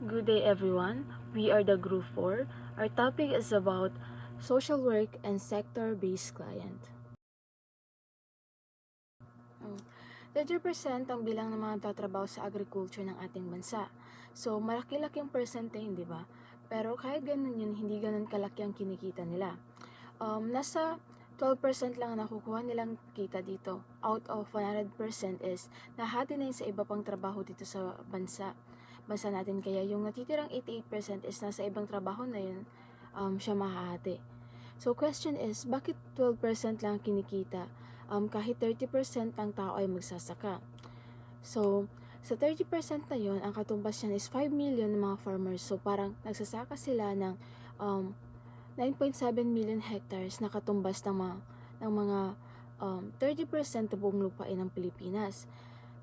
Good day everyone. We are the Group 4. Our topic is about social work and sector-based client. 30% ang bilang ng mga tatrabaho sa agriculture ng ating bansa. So, malaki-laking percentage, di ba? Pero kahit ganun yun, hindi ganun kalaki ang kinikita nila. Nasa 12% lang ang nakukuha nilang kita dito. Out of 100% is nahati na yun sa iba pang trabaho dito sa bansa natin. Kaya yung natitirang 88% is nasa ibang trabaho na yun, siya mahahati. So, question is, bakit 12% lang kinikita? Kahit 30% ng tao ay magsasaka. So, sa 30% na yun, ang katumbas yan is 5 million ng mga farmers. So, parang nagsasaka sila ng 9.7 million hectares na katumbas ng mga 30% ng buong lupain ng Pilipinas.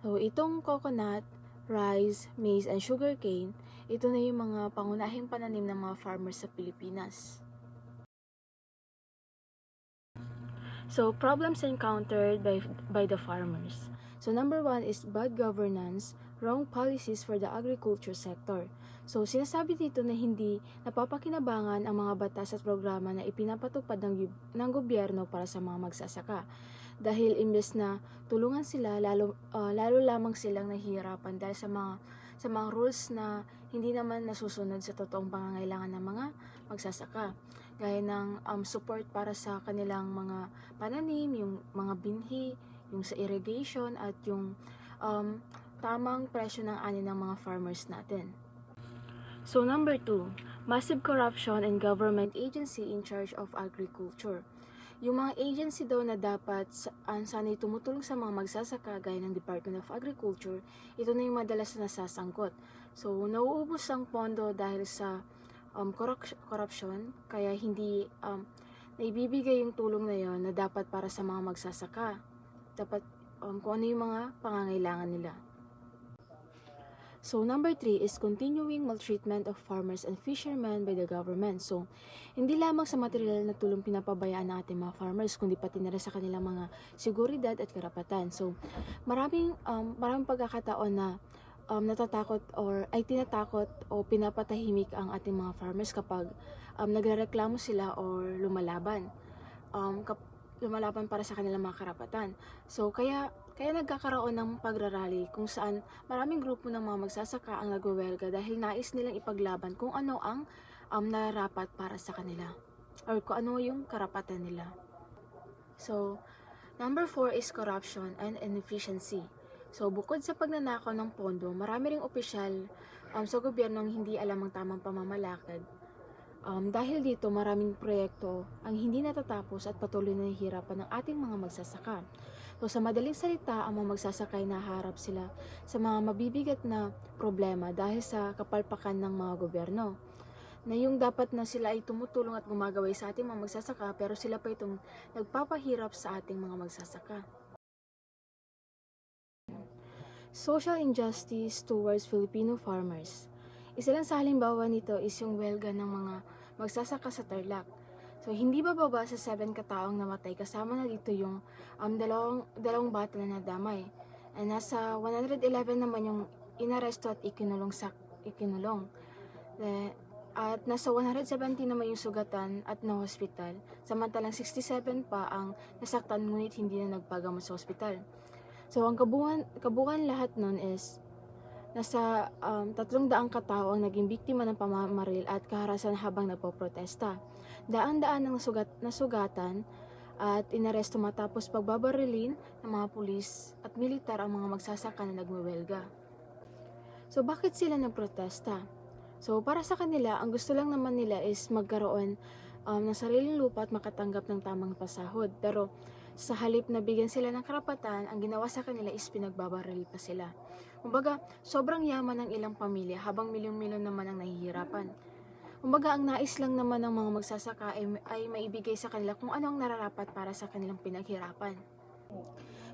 So, itong coconut, rice, maize, and sugarcane, ito na yung mga pangunahing pananim ng mga farmers sa Pilipinas. So, problems encountered by the farmers. So, number 1 is bad governance, wrong policies for the agriculture sector. So, sinasabi dito na hindi napapakinabangan ang mga batas at programa na ipinapatupad ng gobyerno para sa mga magsasaka. Dahil imbes na tulungan sila, lalo lamang silang nahihirapan dahil sa mga rules na hindi naman nasusunod sa totoong pangangailangan ng mga magsasaka. Gaya ng support para sa kanilang mga pananim, yung mga binhi, yung sa irrigation, at yung tamang presyo ng ani ng mga farmers natin. So, number 2, massive corruption in government agency in charge of agriculture. Yung mga agency daw na dapat sana'y tumutulong sa mga magsasaka gaya ng Department of Agriculture, ito na yung madalas na nasasangkot. So, nauubos ang pondo dahil sa corruption, kaya hindi naibibigay yung tulong na yon na dapat para sa mga magsasaka. Dapat kung ano yung mga pangangailangan nila. So, number 3 is continuing maltreatment of farmers and fishermen by the government. So, hindi lamang sa material na tulong pinapabayaan ng ating mga farmers, kundi pati na rin sa kanilang mga seguridad at karapatan. So, maraming pagkakataon na natatakot or ay tinatakot o pinapatahimik ang ating mga farmers kapag nagrereklamo sila or lumalaban. Lumalaban para sa kanilang mga karapatan. So, kaya nagkakaroon ng pagrarally kung saan maraming grupo ng mga magsasaka ang nagwewelga dahil nais nilang ipaglaban kung ano ang nararapat para sa kanila or kung ano yung karapatan nila. So, number 4 is corruption and inefficiency. So, bukod sa pagnanakaw ng pondo, marami ring opisyal sa gobyerno ang hindi alam ang tamang pamamalakad. Dahil dito, maraming proyekto ang hindi natatapos at patuloy na nahihirapan ng ating mga magsasaka. So, sa madaling salita, ang mga magsasaka ay naharap sila sa mga mabibigat na problema dahil sa kapalpakan ng mga gobyerno. Na yung dapat na sila ay tumutulong at gumagaway sa ating mga magsasaka, pero sila pa itong nagpapahirap sa ating mga magsasaka. Social injustice towards Filipino farmers. Isa lang sa halimbawa nito is yung welga ng mga magsasaka sa Tarlac. So, hindi bababa sa 7 kataong namatay, kasama na dito yung dalawang bata na nadamay. And nasa 111 naman yung inaresto at ikinulong. At nasa 170 naman yung sugatan at na-hospital, samantalang 67 pa ang nasaktan ngunit hindi na nagpagamot sa hospital. So, ang kabuuan lahat nun is nasa 300 katao ang naging biktima ng pamamaril at kaharasan habang nagpoprotesta. Daan-daan ng nasugatan at inaresto matapos pagbabarilin ng mga pulis at militar ang mga magsasaka na nagwewelga. So, bakit sila nagprotesta? So, para sa kanila, ang gusto lang naman nila is magkaroon ng sariling lupa at makatanggap ng tamang pasahod. Pero sa halip na bigyan sila ng karapatan, ang ginawa sa kanila is pinagbabaril pa sila. Kumbaga, sobrang yaman ng ilang pamilya habang milyon-milyon naman ang nahihirapan. Kumbaga, ang nais lang naman ng mga magsasaka ay maibigay sa kanila kung ano ang nararapat para sa kanilang pinaghirapan.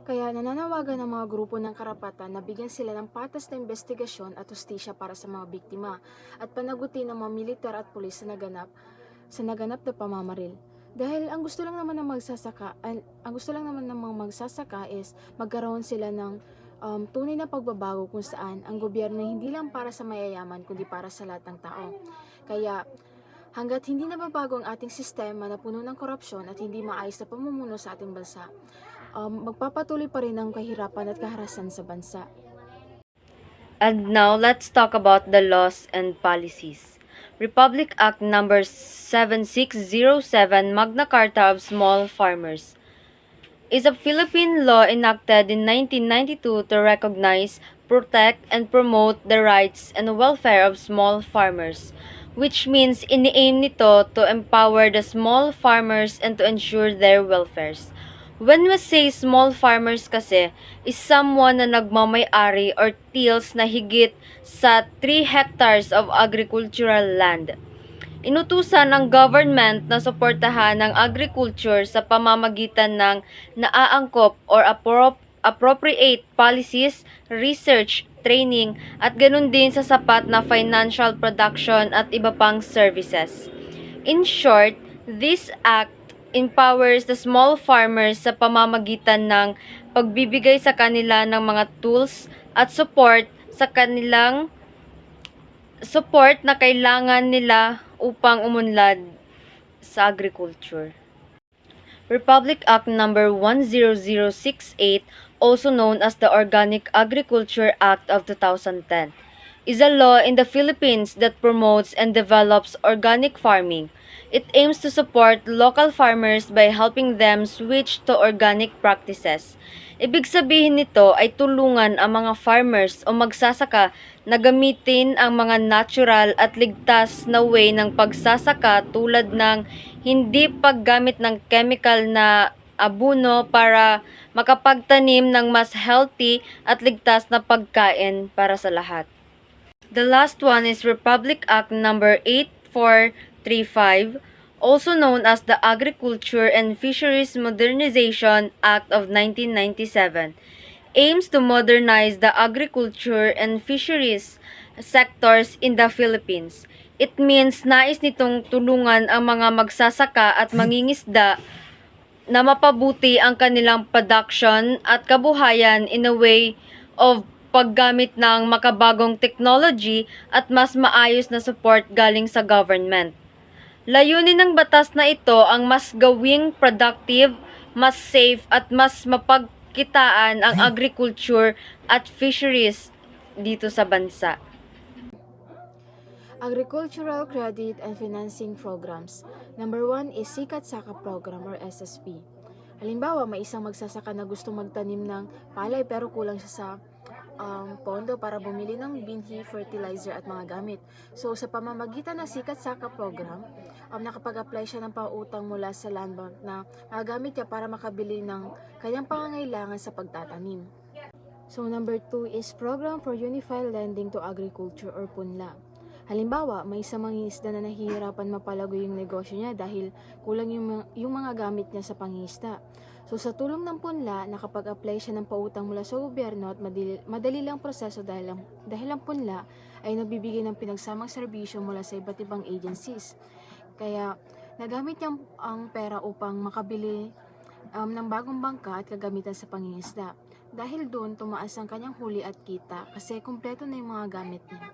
Kaya nananawagan ng mga grupo ng karapatan na bigyan sila ng patas na investigasyon at hustisya para sa mga biktima at panagutin ng mga militar at pulis sa naganap na pamamaril. Dahil ang gusto lang naman ng mga magsasaka is magkaroon sila ng tunay na pagbabago kung saan ang gobyerno hindi lang para sa mayayaman kundi para sa lahat ng tao. Kaya hanggat hindi nababago ang ating sistema na puno ng korupsyon at hindi maayos na pamumuno sa ating bansa, magpapatuloy pa rin ang kahirapan at kaharasan sa bansa. And now, let's talk about the laws and policies. Republic Act Number 7607, Magna Carta of Small Farmers, is a Philippine law enacted in 1992 to recognize, protect, and promote the rights and welfare of small farmers, which means ini-aim nito to empower the small farmers and to ensure their welfares. When we say small farmers kasi, is someone na nagmamay-ari or tills na higit sa 3 hectares of agricultural land. Inutusan ng government na suportahan ang agriculture sa pamamagitan ng naaangkop or appropriate policies, research, training, at ganun din sa sapat na financial production at iba pang services. In short, this act empowers the small farmers sa pamamagitan ng pagbibigay sa kanila ng mga tools at support na kailangan nila upang umunlad sa agriculture. Republic Act Number 10068, also known as the Organic Agriculture Act of 2010, is a law in the Philippines that promotes and develops organic farming. It aims to support local farmers by helping them switch to organic practices. Ibig sabihin nito ay tulungan ang mga farmers o magsasaka na gamitin ang mga natural at ligtas na way ng pagsasaka tulad ng hindi paggamit ng chemical na abono para makapagtanim ng mas healthy at ligtas na pagkain para sa lahat. The last one is Republic Act Number 8435, also known as the Agriculture and Fisheries Modernization Act of 1997, aims to modernize the agriculture and fisheries sectors in the Philippines. It means nais nitong tulungan ang mga magsasaka at mangingisda na mapabuti ang kanilang production at kabuhayan in a way of paggamit ng makabagong technology at mas maayos na support galing sa government. Layunin ng batas na ito ang mas gawing productive, mas safe at mas mapagkitaan ang agriculture at fisheries dito sa bansa. Agricultural Credit and Financing Programs. Number 1 is Sikat Saka Program or SSP. Halimbawa, may isang magsasaka na gusto magtanim ng palay pero kulang siya sa pondo para bumili ng binhi, fertilizer at mga gamit. So, sa pamamagitan ng Sikat Saka Program, nakapag-apply siya ng pautang mula sa land bank na magagamit niya para makabili ng kanyang pangangailangan sa pagtatanim. So, number 2 is Program for Unified Lending to Agriculture or PUNLA. Halimbawa, may isang mangingisda na nahihirapan mapalago yung negosyo niya dahil kulang yung mga gamit niya sa pangingisda. So sa tulong ng punla, nakapag-apply siya ng pautang mula sa gobyerno at madali lang proseso dahil ang punla ay nagbibigay ng pinagsamang serbisyo mula sa iba't ibang agencies. Kaya nagamit niya ang pera upang makabili ng bagong bangka at kagamitan sa pangingisda. Dahil doon, tumaas ang kanyang huli at kita kasi kumpleto na yung mga gamit niya.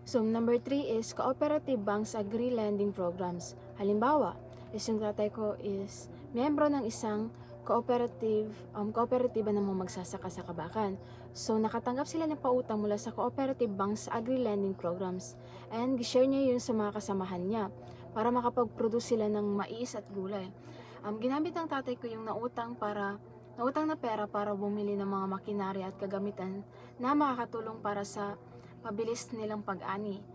So, number 3 is Cooperative Banks Agri-Lending Programs. Halimbawa, yung tatay ko is miyembro ng isang kooperatiba ng mga magsasaka sa Kabakan. So, nakatanggap sila ng pautang mula sa Cooperative Banks Agri-Lending Programs and gishare niya yun sa mga kasamahan niya para makapag-produce sila ng mais at gulay. Ginamit ng tatay ko yung nautang na pera para bumili ng mga makinarya at kagamitan na makakatulong para sa mabilis nilang pag-ani.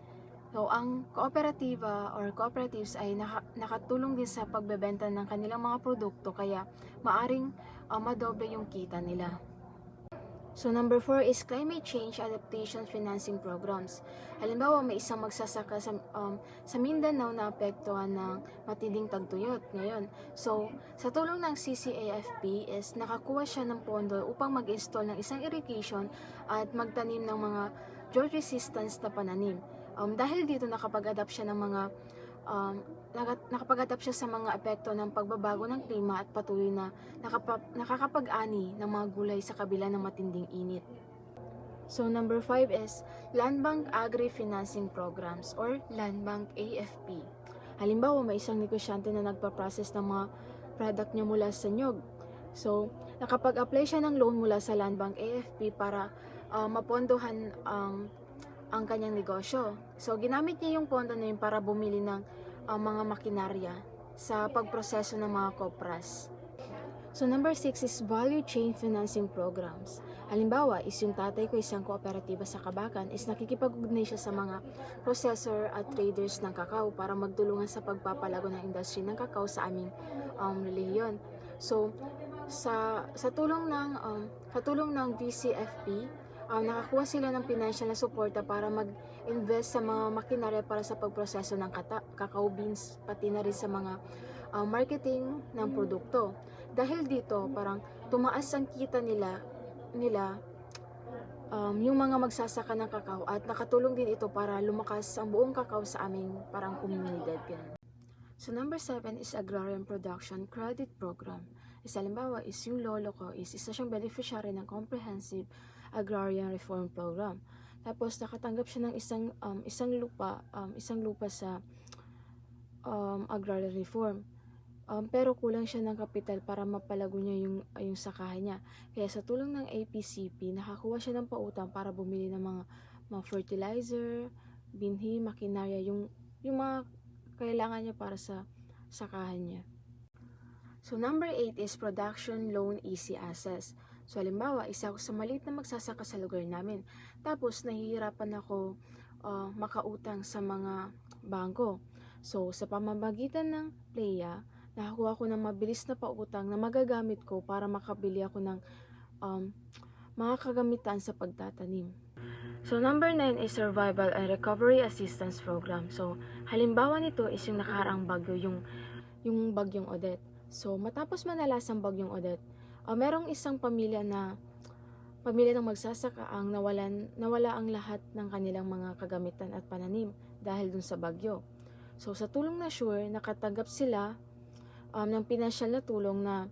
So, ang kooperatiba or cooperatives ay nakatulong din sa pagbebenta ng kanilang mga produkto kaya maaring madoble yung kita nila. So, number 4 is Climate Change Adaptation Financing Programs. Halimbawa, may isang magsasaka sa Mindanao na apektuhan ng matinding tagtuyot ngayon. So, sa tulong ng CCAFP is nakakuha siya ng pondo upang mag-install ng isang irrigation at magtanim ng mga drought resistance na pananim. Dahil dito nakapag-adapt siya sa mga epekto ng pagbabago ng klima at patuloy na nakakapag-ani ng mga gulay sa kabila ng matinding init. So number 5 is Land Bank Agri-Financing Programs or Land Bank AFP. Halimbawa, may isang negosyante na nagpa-process ng mga product niya mula sa nyog. So, nakapag-apply siya ng loan mula sa Land Bank AFP para mapondohan ang kanyang negosyo. So, ginamit niya yung pondo na yun para bumili ng mga makinarya sa pagproseso ng mga kopras. So number 6 is value chain financing programs. Halimbawa, is yung tatay ko isang kooperatiba sa Kabakan is nakikipag-ugnay siya sa mga processor at traders ng kakao para magtulungan sa pagpapalago ng industry ng kakao sa aming relihiyon. So sa tulong ng VCFP, nakakuha sila ng financial na suporta para mag-invest sa mga makinarya para sa pagproseso ng cacao beans, pati na rin sa mga marketing ng produkto. Dahil dito, parang tumaas ang kita nila yung mga magsasaka ng kakao at nakatulong din ito para lumakas ang buong kakao sa aming parang komunidad. So number 7 is Agrarian Production Credit Program. Halimbawa is yung lolo ko is isa siyang beneficiary ng Comprehensive Agrarian Reform Program. Tapos nakatanggap siya ng isang lupa sa agrarian reform. Pero kulang siya ng kapital para mapalago niya yung sakahan niya. Kaya sa tulong ng APCP, nakakuha siya ng pautang para bumili ng mga fertilizer, binhi, makinarya, yung mga kailangan niya para sa sakahan niya. So number 8 is Production Loan Easy Access. So halimbawa, isa ako sa maliit na magsasaka sa lugar namin. Tapos nahihirapan ako makautang sa mga bangko. So sa pamamagitan ng PLEA, nakakuha ko ng mabilis na pautang na magagamit ko para makabili ako ng mga kagamitan sa pagtatanim. So number 9 is Survival and Recovery Assistance Program. So halimbawa nito is yung nakaraang bagyo, yung bagyong Odette. So matapos manalas ang bagyong Odette, merong isang pamilya ng magsasaka ang nawala ang lahat ng kanilang mga kagamitan at pananim dahil dun sa bagyo. So sa tulong na SURE, nakatanggap sila ng pinansyal na tulong na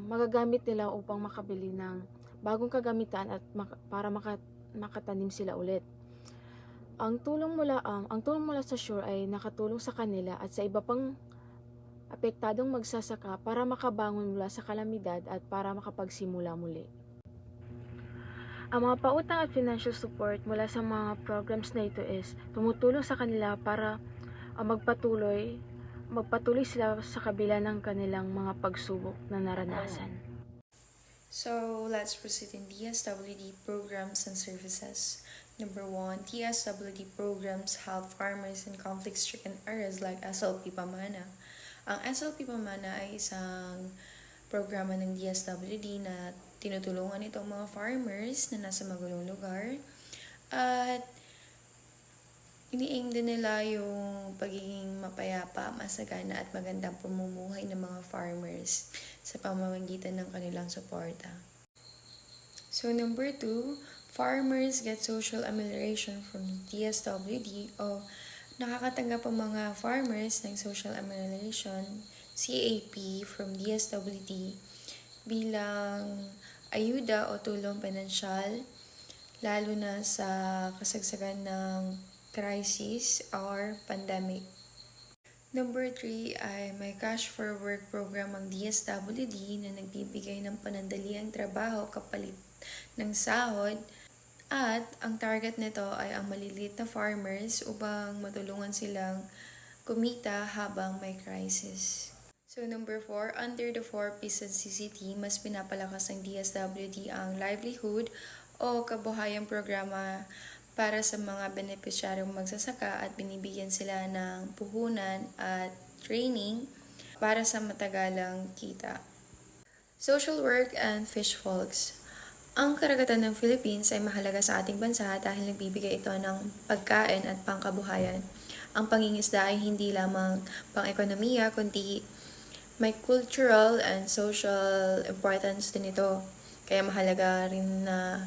magagamit nila upang makabili ng bagong kagamitan at para makatanim sila ulit. Ang tulong mula sa SURE ay nakatulong sa kanila at sa iba pang apektadong magsasaka para makabangon mula sa kalamidad at para makapagsimula muli. Ang mga pautang at financial support mula sa mga programs na ito is tumutulong sa kanila para magpatuloy sila sa kabila ng kanilang mga pagsubok na naranasan. So, let's proceed in DSWD programs and services. Number 1, DSWD programs help farmers in conflict-stricken areas like SLP Pamana. Ang SLP Pamana ay isang programa ng DSWD na tinutulungan itong mga farmers na nasa magulong lugar at ini-aim din nila yung pagiging mapayapa, masagana at magandang pamumuhay ng mga farmers sa pamamagitan ng kanilang suporta. So number 2, farmers get social amelioration from DSWD o nakakatanggap ang mga farmers ng social amelioration, CAP, from DSWD bilang ayuda o tulong pinansyal lalo na sa kasagsagan ng crisis or pandemic. Number 3 ay may Cash for Work program ang DSWD na nagbibigay ng panandaliang trabaho kapalit ng sahod at ang target nito ay ang maliliit na farmers upang matulungan silang kumita habang may crisis. So number 4, under the 4Ps and CCT, mas pinapalakas ng DSWD ang livelihood o kabuhayang programa para sa mga benepisyaryong magsasaka at binibigyan sila ng puhunan at training para sa matagalang kita. Social work and fish folks. Ang karagatan ng Philippines ay mahalaga sa ating bansa dahil nagbibigay ito ng pagkain at pangkabuhayan. Ang pangingisda ay hindi lamang pang-ekonomiya kundi may cultural and social importance din ito. Kaya mahalaga rin na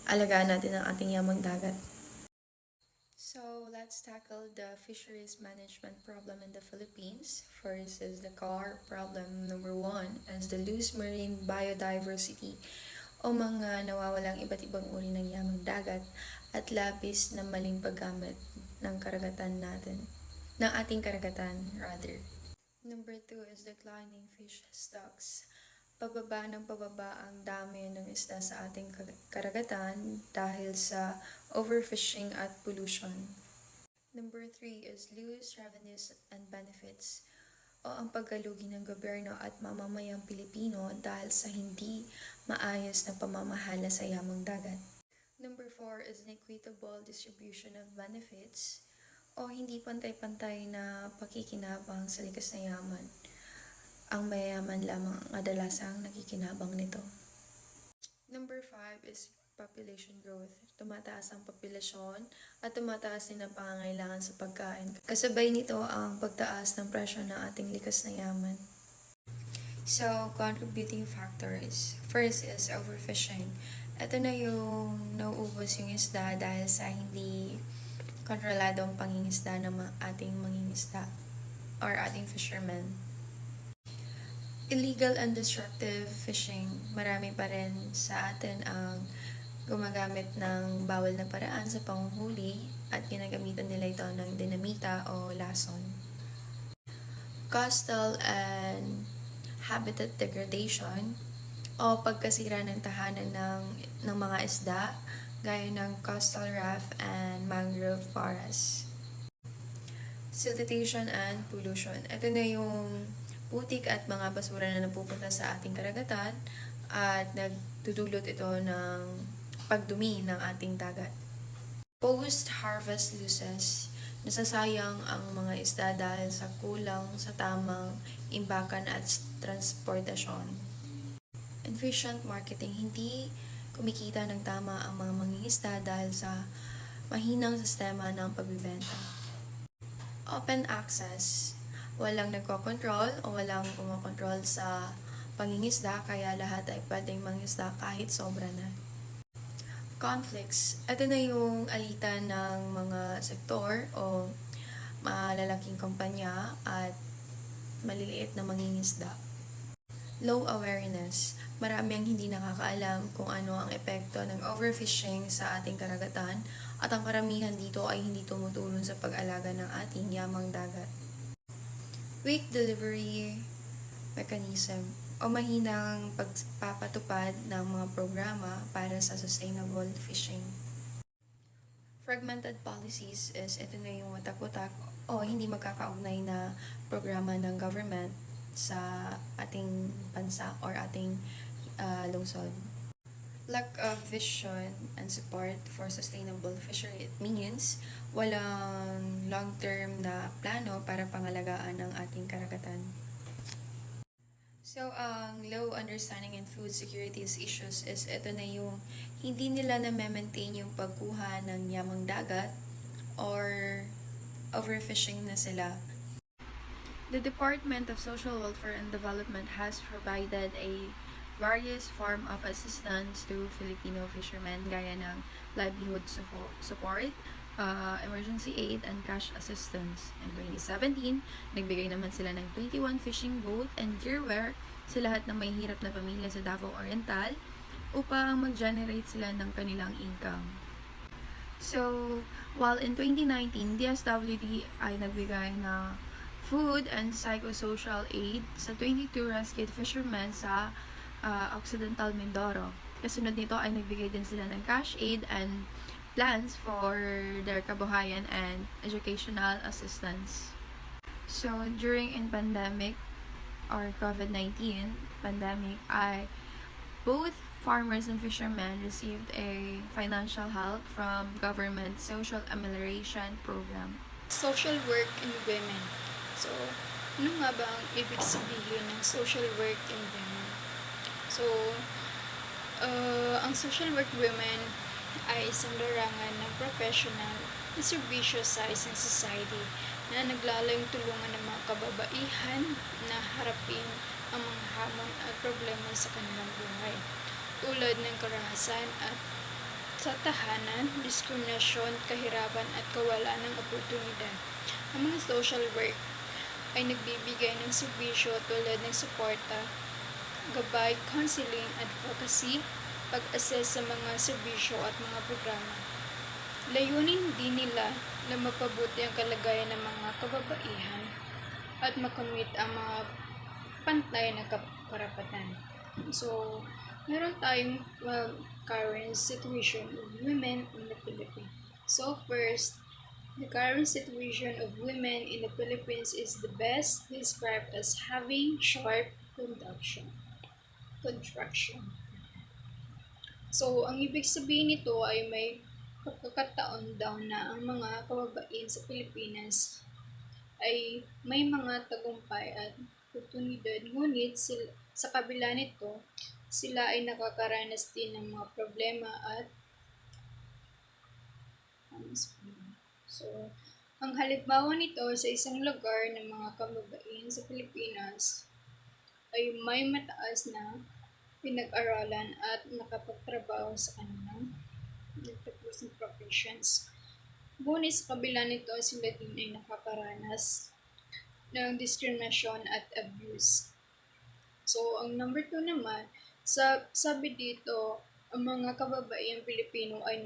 alagaan natin ang ating yamang dagat. So, let's tackle the fisheries management problem in the Philippines. First is the core problem number 1 is the loose marine biodiversity o mga nawawalang iba't ibang uri ng yamang dagat at labis na maling paggamit ng karagatan natin, ng ating karagatan rather. Number 2 is declining fish stocks. Pababa ng pababa ang dami ng isda sa ating karagatan dahil sa overfishing at pollution. Number 3 is loose revenues and benefits, o ang pagkalugi ng gobyerno at mamamayang Pilipino dahil sa hindi maayos na pamamahala sa yamang dagat. Number 4 is inequitable distribution of benefits, o hindi pantay-pantay na pakikinabang sa likas na yaman. Ang mayayaman lamang ang kadalasang nakikinabang nito. Number 5 is population growth. Tumataas ang populasyon at tumataas din ang pangangailangan sa pagkain. Kasabay nito ang pagtaas ng presyo ng ating likas na yaman. So, contributing factors. First is overfishing. Ito na yung nauubos yung isda dahil sa hindi kontroladong pangingisda ng ating mangingisda or ating fishermen. Illegal and destructive fishing. Marami pa rin sa atin ang gumagamit ng bawal na paraan sa panguhuli at ginagamitan nila ito ng dinamita o lason. Coastal and habitat degradation, o pagkasira ng tahanan ng mga isda gaya ng coastal reef and mangrove forests. Siltation and pollution. Ito na yung putik at mga basura na napupunta sa ating karagatan at nagdudulot ito ng pagdumi ng ating dagat. Post-harvest losses. Nasasayang ang mga isda dahil sa kulang sa tamang imbakan at transportasyon. Efficient marketing. Hindi kumikita ng tama ang mga mangingisda dahil sa mahinang sistema ng pagbibenta. Open access. Walang nagkokontrol o walang kumokontrol sa pangingisda kaya lahat ay pwedeng mangisda kahit sobra na. Conflicts. Ito na yung alitan ng mga sektor o malalaking kumpanya at maliliit na mangingisda. Low awareness. Marami ang hindi nakakaalam kung ano ang epekto ng overfishing sa ating karagatan at ang karamihan dito ay hindi tumutulong sa pag-alaga ng ating yamang dagat. Weak delivery mechanism, o mahinang pagpapatupad ng mga programa para sa sustainable fishing. Fragmented policies is ito na yung watak-watak o hindi magkakaugnay na programa ng government sa ating bansa or ating lungsod. Lack of vision and support for sustainable fishery. It means walang long-term na plano para pangalagaan ang ating karagatan. So, ang low understanding in food security issues is ito na yung hindi nila na-maintain yung pagkuha ng yamang dagat or overfishing na sila. The Department of Social Welfare and Development has provided a various form of assistance to Filipino fishermen gaya ng livelihood support, emergency aid, and cash assistance. In 2017, nagbigay naman sila ng 21 fishing boat and gearwear sa lahat ng may hirap na pamilya sa Davao Oriental upang mag-generate sila ng kanilang income. So, while in 2019, DSWD ay nagbigay na food and psychosocial aid sa 22 rescued fishermen sa Occidental Mindoro. Kasunod nito ay nagbigay din sila ng cash aid and plans for their kabuhayan and educational assistance. So, during in pandemic or COVID-19 pandemic, both farmers and fishermen received a financial help from government social amelioration program. Social work in women. So, ano nga ba ang ibig sabihin ng social work in women? So, ang social work women ay isang larangan ng professional na serbisyo sa isang society na naglalayong tulungan ng mga kababaihan na harapin ang mga hamon at problema sa kanilang buhay, tulad ng karahasan at sa tahanan, diskriminasyon, kahirapan at kawalan ng oportunidad. Ang mga social work ay nagbibigay ng serbisyo tulad ng suporta, gabay, counseling, advocacy, pag-assess sa mga serbisyo at mga programa. Layunin din nila na mapabuti ang kalagayan ng mga kababaihan at makamit ang mga pantay na karapatan. So, meron tayong current situation of women in the Philippines. So, first, the current situation of women in the Philippines is the best described as having sharp contraction. So, ang ibig sabihin nito ay may pagkakataon daw na ang mga kababaihan sa Pilipinas ay may mga tagumpay at oportunidad, ngunit sa kabila nito, sila ay nakakaranas din ng mga problema at so, ang halimbawa nito sa isang lugar ng mga kababaihan sa Pilipinas ay may mataas na pinag-aralan at nakapagtrabaho sa kanilang nagtapos ng professions. Ngunit sa kabila nito, sila din ay nakakaranas ng diskriminasyon at abuse. So, ang number 2 naman, sabi dito, ang mga kababaihang Pilipino ay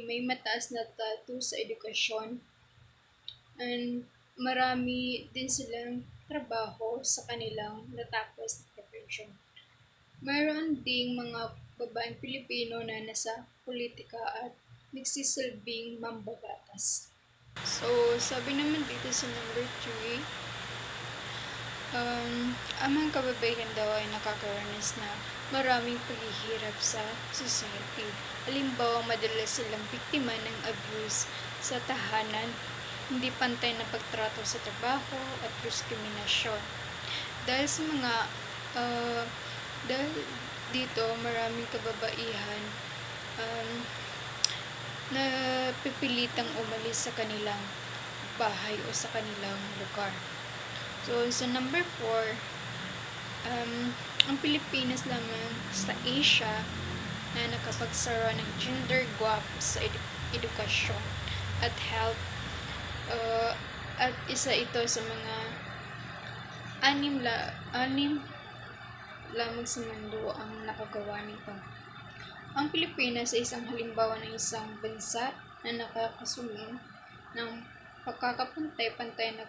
may mataas na status sa edukasyon and marami din silang trabaho sa kanilang natapos na profession. Mayroon ding mga babaeng Pilipino na nasa politika at nagsisilbing mambabatas. So, sabi naman dito sa number 3, ang mga kababaihan daw ay nakakaranas na maraming paghihirap sa society. Halimbawa, madalas silang biktima ng abuse sa tahanan, hindi pantay na pagtrato sa trabaho at diskriminasyon. Dahil sa mga dahil dito maraming kababaihan na pipilitang umalis sa kanilang bahay o sa kanilang lugar. So, sa number 4, ang Pilipinas lamang sa Asia na nakapagsara ng gender gap sa edukasyon at health. At isa ito sa mga anim lamang sa mundo ang nakagawa nito. Ang Pilipinas ay isang halimbawa ng isang bansa na nakakasulong ng pagkakapantay-pantay na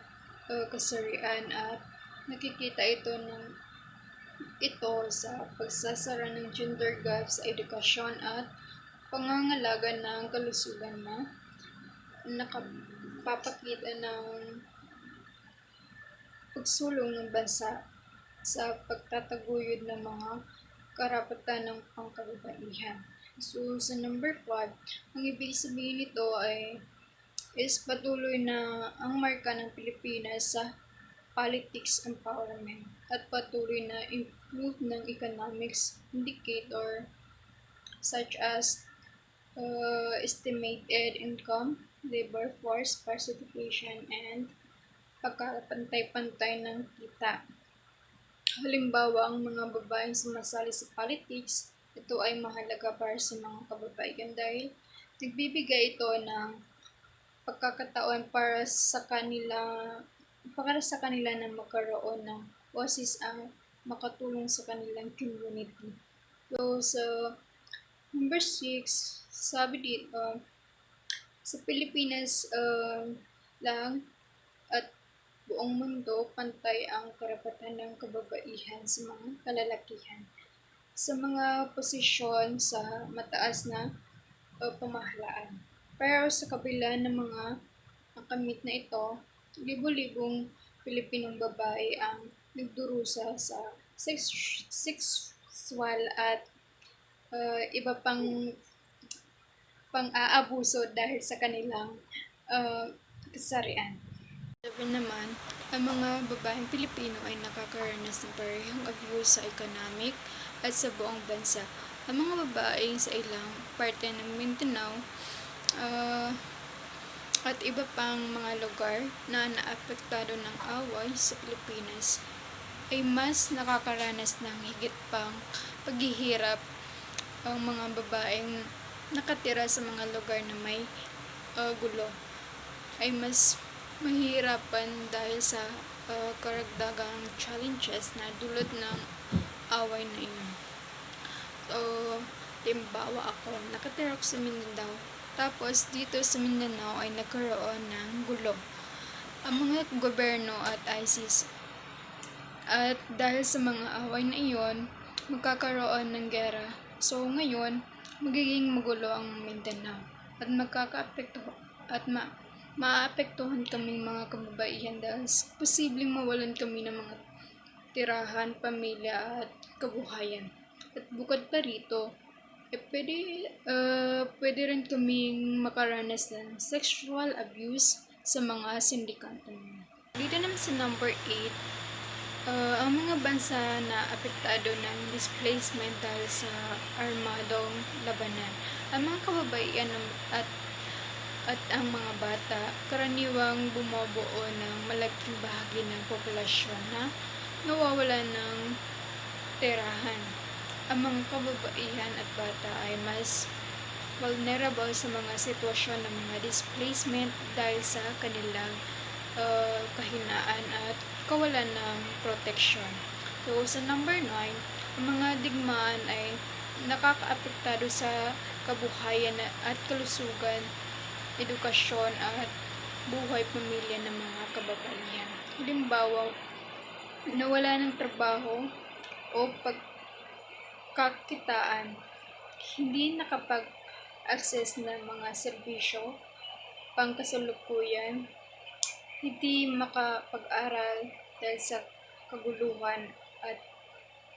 kasarian at nakikita ito sa pagsasara ng gender gap sa edukasyon at pangangalaga ng kalusugan na nakapapakita ng pagsulong ng bansa sa pagtataguyod ng mga karapatan ng pangkababaihan. So, sa number 5, ang ibig sabihin nito is patuloy na ang marka ng Pilipinas sa politics empowerment at patuloy na improve ng economics indicator such as estimated income, labor force participation, and pagkakapantay-pantay ng kita. Halimbawa, ang mga babaeng sumasali sa politics, ito ay mahalaga para sa mga kababaihan dahil nagbibigay ito ng pagkakataon para sa kanila na magkaroon ng boses ang makatulong sa kanilang community. So, sa number 6, sabi dito, sa Pilipinas lang at buong mundo, pantay ang karapatan ng kababaihan sa mga kalalakihan sa mga posisyon sa mataas na pamahalaan. Pero sa kabila ng mga nakamit na ito, libo-libong Pilipinong babae ang nagdurusa sa sexual at iba pang-aabuso dahil sa kanilang kasarian. Sabi naman, ang mga babaeng Pilipino ay nakakaranas ng parehong abuse sa economic at sa buong bansa. Ang mga babae sa ilang parte ng Mindanao at iba pang mga lugar na naapektado ng away sa Pilipinas ay mas nakakaranas ng higit pang paghihirap. Ang mga babaeng nakatira sa mga lugar na may gulo ay mas mahirapan dahil sa karagdagang challenges na dulot ng away na iyon. So, Halimbawa ako, nakatira ako sa Mindanao. Tapos dito sa Mindanao ay nagkaroon ng gulo ang mga gobyerno at ISIS. At dahil sa mga away na iyon, magkakaroon ng gera. So ngayon, magiging magulo ang Mindanao at magkakaapekto at maapektuhan kaming mga kababaihan dahil posibleng mawalan kami ng mga tirahan, pamilya at kabuhayan. At bukod pa rito, pwede rin kaming makaranas ng sexual abuse sa mga sindikato. Dito naman sa number 8, ang mga bansa na apektado ng displacement dahil sa armadong labanan. Ang mga kababaihan at ang mga bata karaniwang bumubuo ng malaking bahagi ng populasyon na nawawala ng tirahan. Ang mga kababaihan at bata ay mas vulnerable sa mga sitwasyon ng mga displacement dahil sa kanilang kahinaan at kawalan ng protection. So, sa number 9, ang mga digmaan ay nakakaapektado sa kabuhayan at kalusugan, edukasyon at buhay pamilya ng mga kababaihan. Halimbawa, nawala ng trabaho o pagkakitaan, hindi nakapag-access ng mga serbisyo, pangkasalukuyan, hindi makapag-aral dahil sa kaguluhan at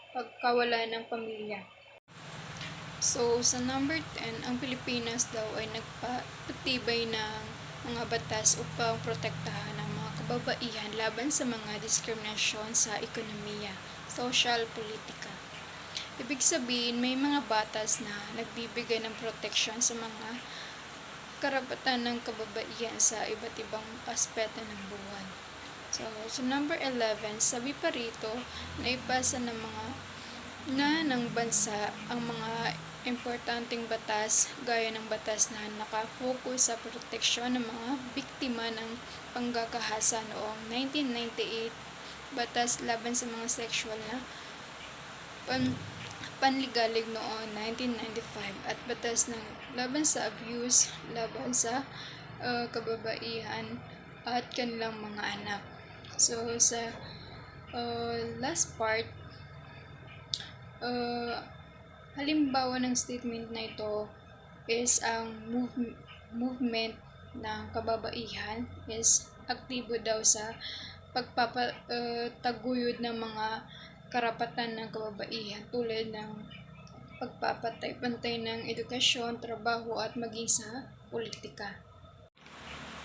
pagkawala ng pamilya. So, sa number 10, ang Pilipinas daw ay nagpatibay ng mga batas upang protektahan ang mga kababaihan laban sa mga diskriminasyon sa ekonomiya, social, politika. Ibig sabihin, may mga batas na nagbibigay ng proteksyon sa mga karapatan ng kababaihan sa iba't ibang aspeto ng buhay. So, number 11, sabi pa rito, naipasa ng bansa ang mga importanteng batas gaya ng batas na nakafocus sa proteksyon ng mga biktima ng panggagahasa noong 1998, batas laban sa mga sexual na panligalig noong 1995 at batas ng laban sa abuse, laban sa kababaihan at kanilang mga anak. So, sa last part, halimbawa ng statement na ito is ang movement ng kababaihan is aktibo daw sa pagpapataguyod ng mga karapatan ng kababaihan tulad ng pagpapantay ng edukasyon, trabaho at maging sa politika.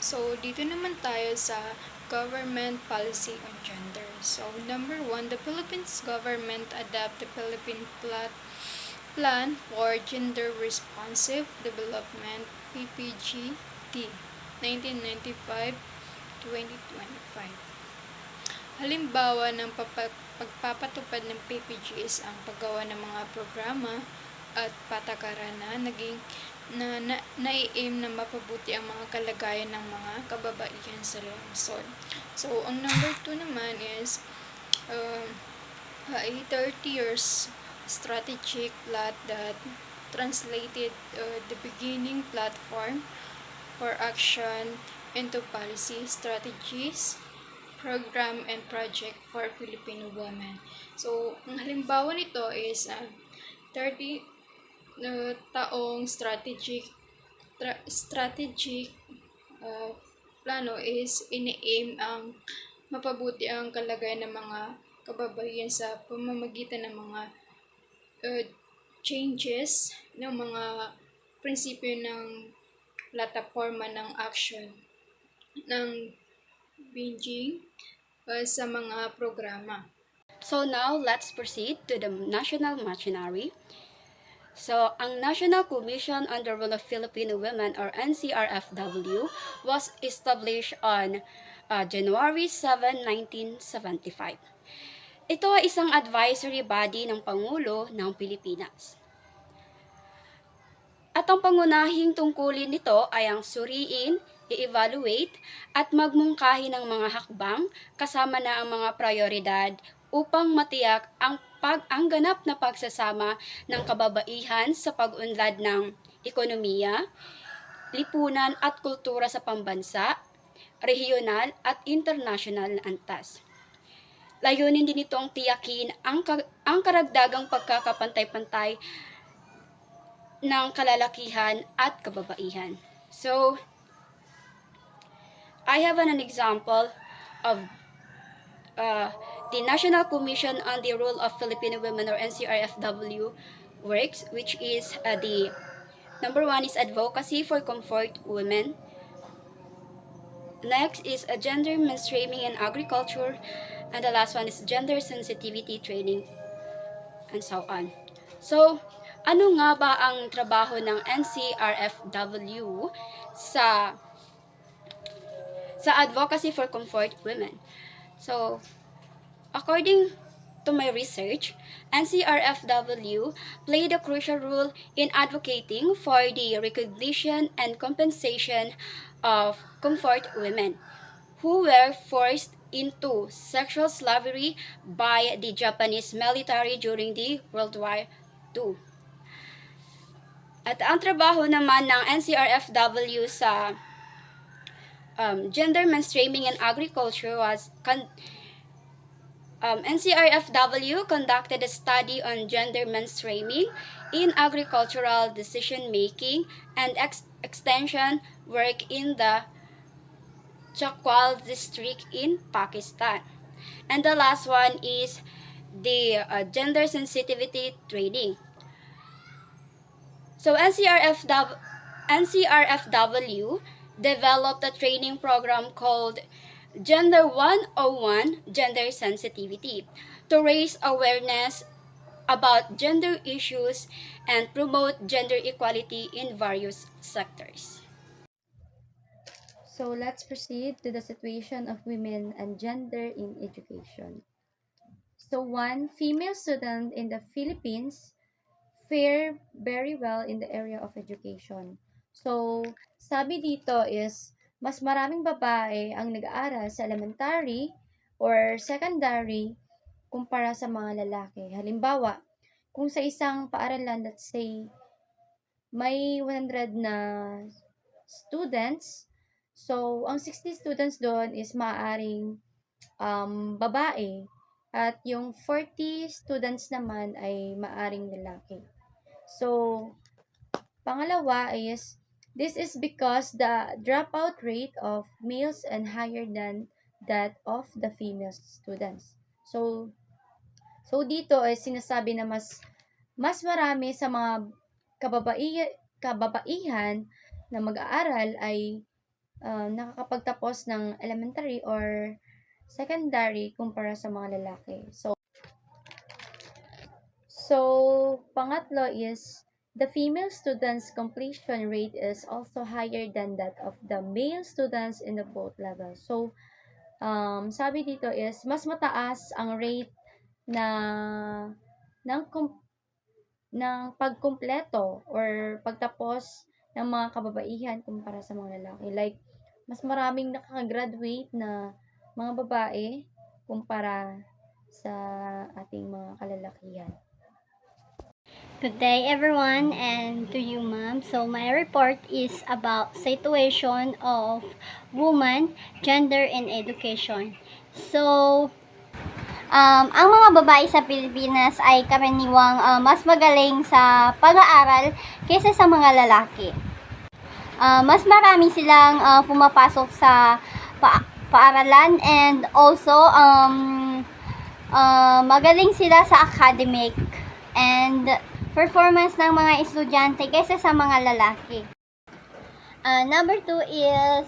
So, dito naman tayo sa government policy on gender. So, number 1, the Philippines government adopt the Philippine Plan for Gender Responsive Development, PPGD, 1995-2025. Halimbawa ng pagpapatupad ng PPG is ang paggawa ng mga programa at patakaran na nai-aim na mapabuti ang mga kalagayan ng mga kababaihan sa lungsod. So, ang number 2 naman is a 30 years strategic plan that translated the beginning platform for action into policy, strategies, program and project for Filipino women. So, ang halimbawa nito is 30 taong strategic plano is ini-aim ang mapabuti ang kalagayan ng mga kababaihan sa pamamagitan ng mga changes ng mga prinsipyo ng plataforma ng action ng Beijing sa mga programa. So now, let's proceed to the national machinery. So, ang National Commission on the Role of Filipino Women or NCRFW was established on January 7, 1975. Ito ay isang advisory body ng Pangulo ng Pilipinas. At ang pangunahing tungkulin nito ay ang suriin, i-evaluate at magmungkahi ng mga hakbang kasama na ang mga prioridad upang matiyak ang ang ganap na pagsasama ng kababaihan sa pag-unlad ng ekonomiya, lipunan at kultura sa pambansa, regional at international na antas. Layunin din itong tiyakin ang karagdagang pagkakapantay-pantay ng kalalakihan at kababaihan. So, I have an example of the National Commission on the Role of Filipino Women, or NCRFW, works, which is the number 1 is advocacy for comfort women. Next is a gender mainstreaming in agriculture, and the last one is gender sensitivity training, and so on. So, ano nga ba ang trabaho ng NCRFW sa advocacy for comfort women? So, according to my research, NCRFW played a crucial role in advocating for the recognition and compensation of comfort women who were forced into sexual slavery by the Japanese military during the World War II. At ang trabaho naman ng NCRFW sa gender mainstreaming in agriculture was NCRFW conducted a study on gender mainstreaming in agricultural decision-making and extension work in the Chakwal district in Pakistan. And the last one is the gender sensitivity training. So NCRFW developed a training program called Gender 101 Gender Sensitivity to raise awareness about gender issues and promote gender equality in various sectors. So let's proceed to the situation of women and gender in education. So one female student in the Philippines fare very well in the area of education. So sabi dito is mas maraming babae ang nag-aaral sa elementary or secondary kumpara sa mga lalaki. Halimbawa, kung sa isang paaralan, let's say, may 100 na students, so ang 60 students doon is maaaring babae at yung 40 students naman ay maaaring lalaki. So, pangalawa is, this is because the dropout rate of males and higher than that of the female students. So dito ay sinasabi na mas marami sa mga kababaihan na mag-aaral ay nakakapagtapos ng elementary or secondary kumpara sa mga lalaki. So pangatlo is, the female students' completion rate is also higher than that of the male students in the both levels. So, sabi dito is, mas mataas ang rate ng pagkumpleto or pagtapos ng mga kababaihan kumpara sa mga lalaki. Like, mas maraming nakaka-graduate na mga babae kumpara sa ating mga kalalakihan. Good day everyone, and to you ma'am. So my report is about situation of woman, gender and education. So ang mga babae sa Pilipinas ay karaniwang mas magaling sa pag-aaral kaysa sa mga lalaki. Mas marami silang pumapasok sa paaralan, and also magaling sila sa academic and performance ng mga estudyante kaysa sa mga lalaki. Number 2 is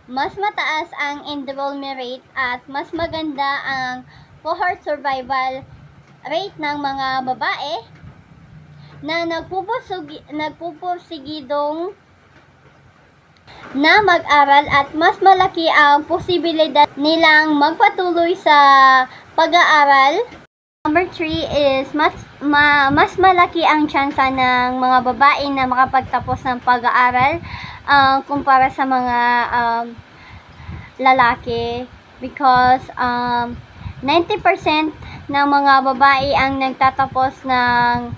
mas mataas ang enrollment rate at mas maganda ang cohort survival rate ng mga babae na nagpupursigidong na mag-aral, at mas malaki ang posibilidad nilang magpatuloy sa pag-aaral. Number 3 is mas malaki ang tsansa ng mga babae na makapagtapos ng pag-aaral kumpara sa mga lalaki, because 90% ng mga babae ang nagtatapos ng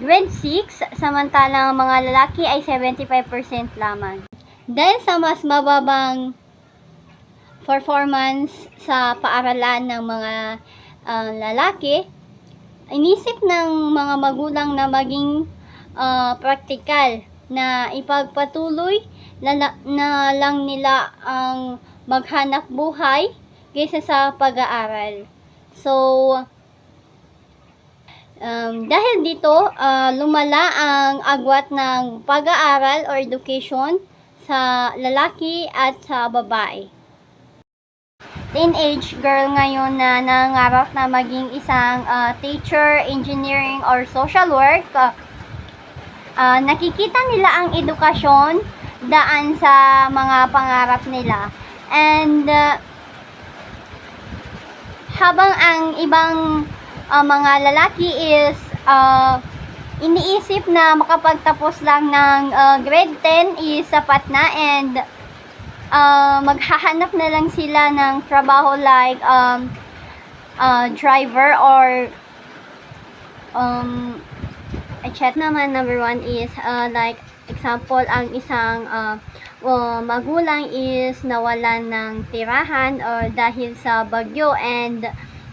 grade 6, samantalang mga lalaki ay 75% lamang. Dahil sa mas mababang performance sa paaralan ng mga lalaki, inisip ng mga magulang na maging praktikal na ipagpatuloy na lang nila ang maghanap buhay kaysa sa pag-aaral. So, dahil dito, lumala ang agwat ng pag-aaral or education sa lalaki at sa babae. Teenage girl ngayon na nangarap na maging isang teacher, engineering, or social work, nakikita nila ang edukasyon daan sa mga pangarap nila. And habang ang ibang mga lalaki is iniisip na makapagtapos lang ng grade 10 is sapat na, and maghahanap na lang sila ng trabaho like driver or chat naman. Number 1 is like example, ang isang magulang is nawalan ng tirahan or dahil sa bagyo, and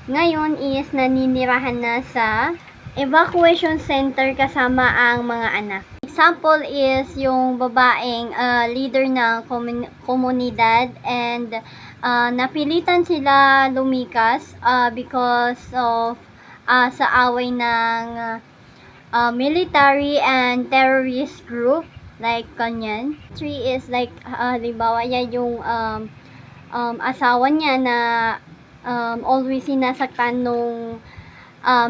ngayon is naninirahan na sa evacuation center kasama ang mga anak. Example is yung babaeng leader ng komunidad, and napilitan sila lumikas because of sa away ng military and terrorist group, like kanyan. 3 is like halimbawa yan yung asawa niya na always sinasaktan nung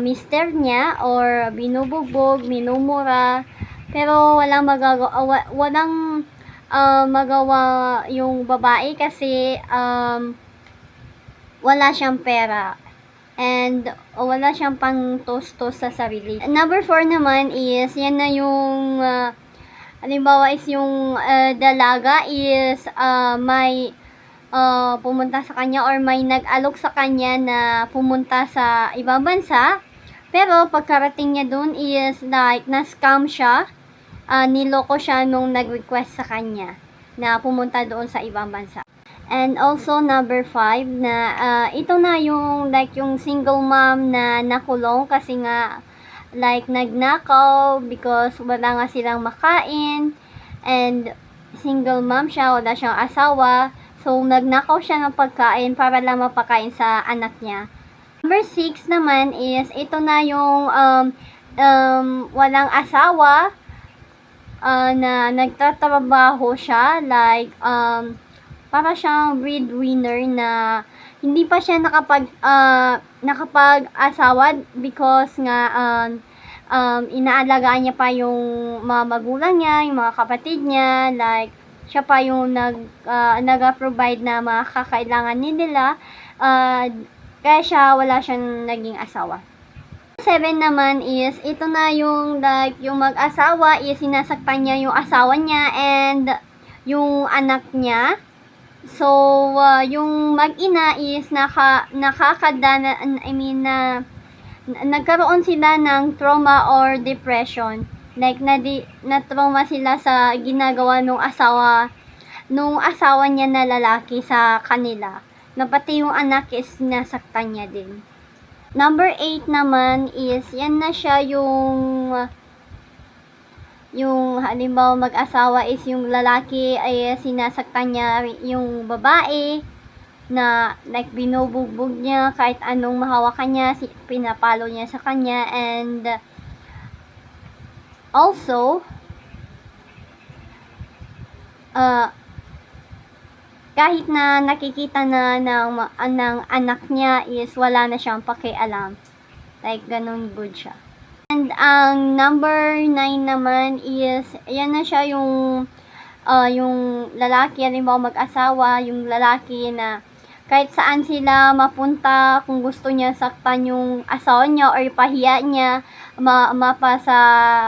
mister niya or binubugbog, minumura, pero walang magawa yung babae kasi wala siyang pera and wala siyang pang tostos sa sarili. Number 4 naman is yan na yung halimbawa is yung dalaga is may pumunta sa kanya or may nag-alok sa kanya na pumunta sa ibang bansa, pero pagkarating niya dun is like na-scam siya, niloko siya nung nag-request sa kanya na pumunta doon sa ibang bansa. And also number 5 na ito na yung like yung single mom na nakulong kasi nga like nagnakaw because wala nga silang makain, and single mom siya, wala siyang asawa. So, nagnakaw siya ng pagkain para lang mapakain sa anak niya. Number 6 naman is, ito na yung walang asawa na nagtatrabaho siya. Like, para siyang breadwinner na hindi pa siya nakapag-asawa because nga inaalagaan niya pa yung mga magulang niya, yung mga kapatid niya, like, siya pa yung nag-provide na mga kakailangan nila, kaya siya wala siyang naging asawa. 7 naman is, ito na yung like, yung mag-asawa is sinasaktan niya yung asawa niya and yung anak niya. So, yung mag-ina is nagkaroon sila ng trauma or depression. Like, na-trauma sila sa ginagawa nung asawa niya na lalaki sa kanila. Na pati yung anak is nasaktan niya din. Number 8 naman is, yan na siya yung halimbawa mag-asawa is yung lalaki ay sinasaktan niya yung babae na like binubugbog niya kahit anong mahawakan niya, pinapalo niya sa kanya, and also, kahit na nakikita na ng anak niya is wala na siyang pakialam. Like, ganun good siya. And ang number 9 naman is, yan na siya yung lalaki, halimbawa mag-asawa, yung lalaki na kahit saan sila mapunta, kung gusto niya saktan yung asawa niya or pahiya niya, mapa sa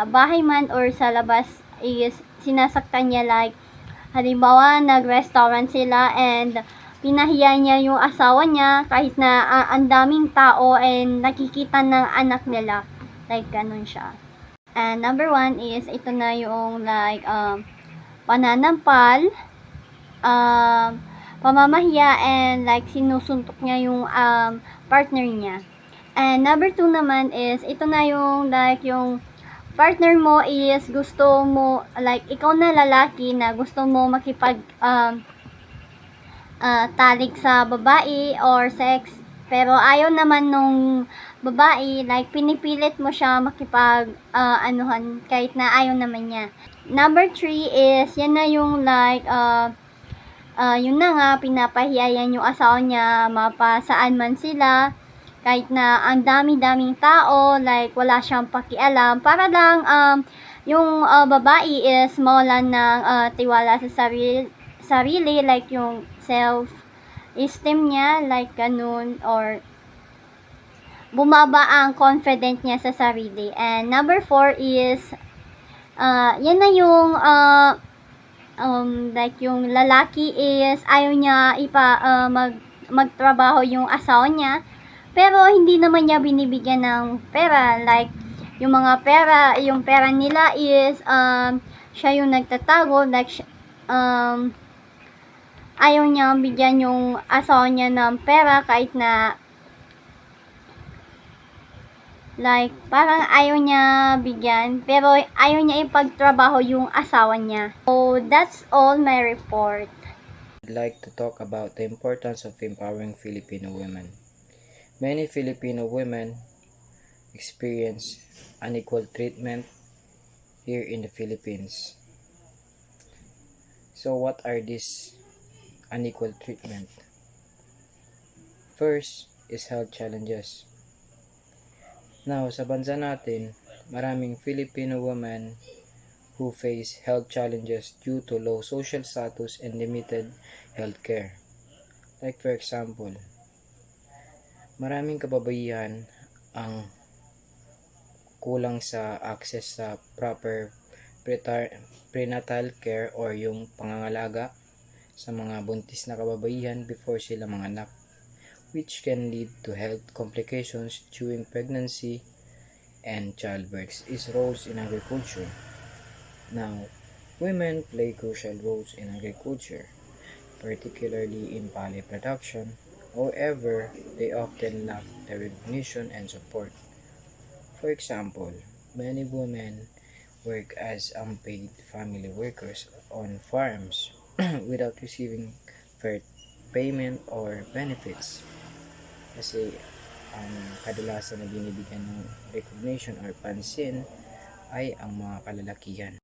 bahay man or sa labas is sinasaktan niya. Like, halimbawa nag-restaurant sila and pinahiya niya yung asawa niya kahit na ang daming tao and nakikita ng anak nila. Like, ganun siya. And number 1 is, ito na yung like, pananampal, pamamahiya, and like, sinusuntok niya yung partner niya. And number 2 naman is, ito na yung like, yung partner mo is gusto mo, like, ikaw na lalaki na gusto mo makipag talik sa babae or sex, pero ayaw naman nung babae, like, pinipilit mo siya makipag anuhan kahit na ayaw naman niya. Number 3 is, yan na yung like, yun na nga, pinapahiyayan yung asawa niya, mapasaan man sila, kahit na ang dami-daming tao, like, wala siyang pakialam, para lang yung babae is mawalan ng tiwala sa sarili, like yung self-esteem niya, like ganun, or bumaba ang confident niya sa sarili. And number 4 is, yan na yung like yung lalaki is ayaw niya magtrabaho yung asawa niya, pero hindi naman niya binibigyan ng pera, like yung mga pera, yung pera nila is siya yung nagtatago, like ayaw niya bigyan yung asawa niya ng pera kahit na like parang ayaw niya bigyan, pero ayaw niya ipagtrabaho yung asawa niya. So that's all my report. I'd like to talk about the importance of empowering Filipino women. Many Filipino women experience unequal treatment here in the Philippines. So what are these unequal treatment? First is health challenges. Now, sa bansa natin, maraming Filipino women who face health challenges due to low social status and limited health care. Like for example, maraming kababaihan ang kulang sa access sa proper prenatal care or yung pangangalaga sa mga buntis na kababaihan before sila manganak, which can lead to health complications during pregnancy and childbirth. Is roles in agriculture. Now, women play crucial roles in agriculture, particularly in palay production. However, they often lack the recognition and support. For example, many women work as unpaid family workers on farms without receiving fair payment or benefits. Kasi ang kadalasan na binibigyan ng recognition or pansin ay ang mga kalalakihan.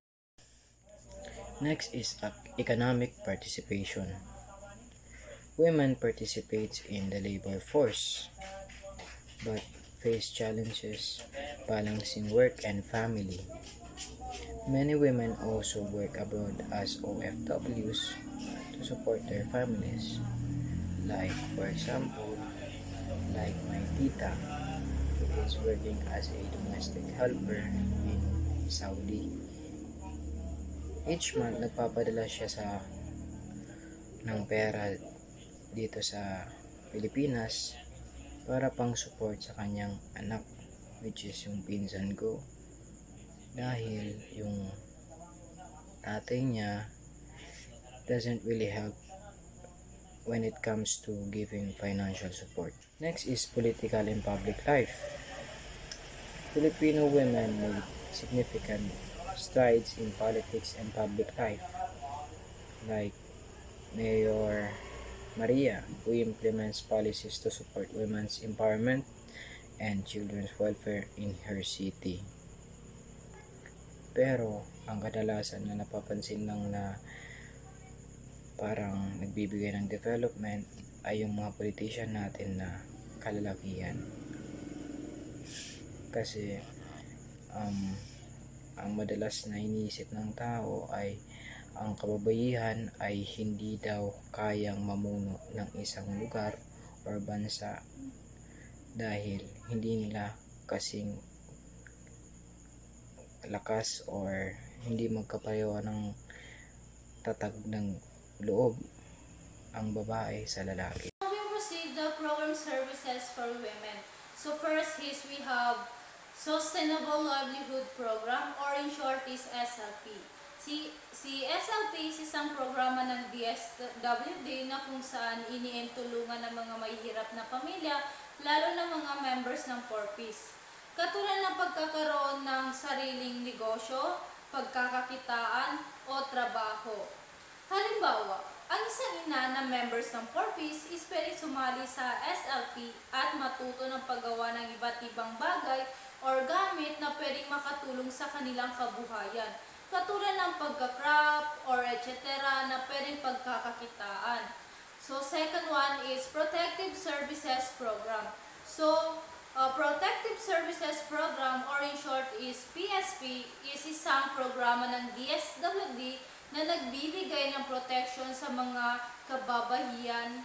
Next is economic participation. Women participate in the labor force but face challenges balancing work and family. Many women also work abroad as OFWs to support their families. Like for example, like my tita who is working as a domestic helper in Saudi. Each month nagpapadala siya ng pera dito sa Pilipinas para pang support sa kanyang anak, which is yung pinsan ko, dahil yung tatay niya doesn't really help when it comes to giving financial support. Next is political and public life. Filipino women made significant strides in politics and public life, like Mayor Maria, who implements policies to support women's empowerment and children's welfare in her city. Pero ang kadalasan na napapansin lang na parang nagbibigay ng development ay yung mga politician natin na kalalakihan. Kasi ang madalas na iniisip ng tao ay ang kababaihan ay hindi daw kayang mamuno ng isang lugar or bansa dahil hindi nila kasing lakas or hindi magkapareho ng tatag ng loob. ang babae sa lalaki. We proceed the program services for women. So first is we have Sustainable Livelihood Program, or in short is SLP. Si SLP is isang programa ng DSWD na kung saan iniintulungan ng mga mahihirap na pamilya, lalo na mga members ng 4Ps. Katulad ng pagkakaroon ng sariling negosyo, pagkakakitaan o trabaho. Halimbawa, ang isang ina na members ng 4Ps is pwede sumali sa SLP at matuto ng paggawa ng iba't ibang bagay or gamit na pwedeng makatulong sa kanilang kabuhayan. Katulad ng pagka-craft or etc. na pwedeng pagkakakitaan. So, second one is Protective Services Program. So, Protective Services Program, or in short is PSP, is isang programa ng DSWD na nagbibigay ng protection sa mga kababayan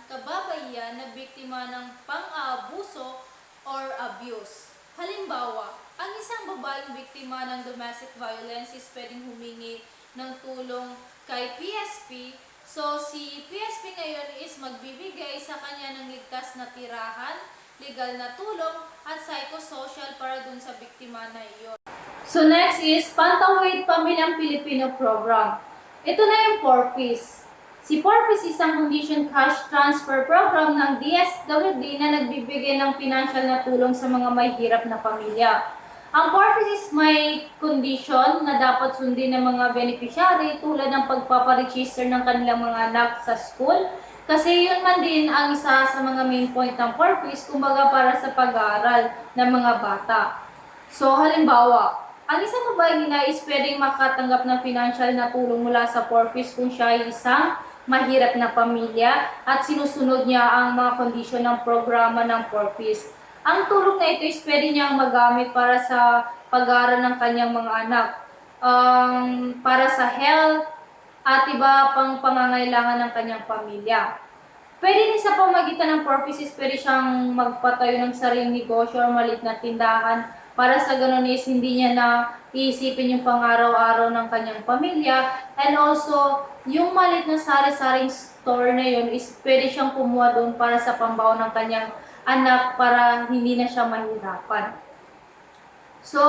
na biktima ng pang-aabuso or abuse. Halimbawa, ang isang babaeng biktima ng domestic violence is pwedeng humingi ng tulong kay PSP. So, si PSP ngayon is magbibigay sa kanya ng ligtas na tirahan, legal na tulong, at psychosocial para dun sa biktima na iyon. So, next is Pantawid Pamilyang Pilipino Program. Ito na yung 4Ps. Si 4Ps is isang condition cash transfer program ng DSWD na nagbibigay ng financial na tulong sa mga mahihirap na pamilya. Ang 4Ps is may condition na dapat sundin ng mga beneficiary tulad ng pagpaparegister ng kanilang mga anak sa school. Kasi yun man din ang isa sa mga main point ng 4Ps, kumbaga para sa pag-aaral ng mga bata. So, halimbawa, ang isang babaeng ina is pwedeng makatanggap ng financial na tulong mula sa 4Ps kung siya ay isang mahirap na pamilya at sinusunod niya ang mga kondisyon ng programa ng 4Ps. Ang tulong na ito is pwede niyang magamit para sa pag-aaral ng kanyang mga anak, para sa health, at iba pang pangangailangan ng kanyang pamilya. Pwede din sa pamagitan ng 4Ps is pwede siyang magpatayo ng sariling negosyo o maliit na tindahan para sa ganun is hindi niya na iisipin yung pang-araw-araw ng kanyang pamilya. And also, yung maliit na sari-saring store na yun is pwede siyang kumuha doon para sa pambaon ng kanyang anak para hindi na siya mahirapan. So,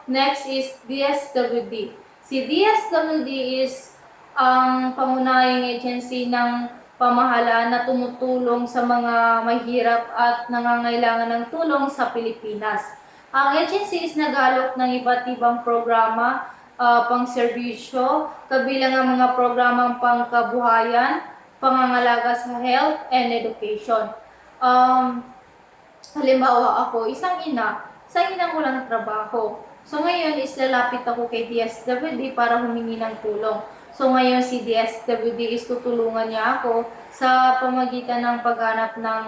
next is DSWD. Si DSWD is ang pangunahing agency ng pamahalaan na tumutulong sa mga mahirap at nangangailangan ng tulong sa Pilipinas. Ang agency is nag-aalok ng iba't ibang programa, pang-serbisyo, kabilang ang mga programang pangkabuhayan, pangangalaga sa health and education. Halimbawa ako, isang inang walang trabaho. So ngayon is lalapit ako kay DSWD para humingi ng tulong. So ngayon si DSWD is tutulungan niya ako sa pamagitan ng paghanap ng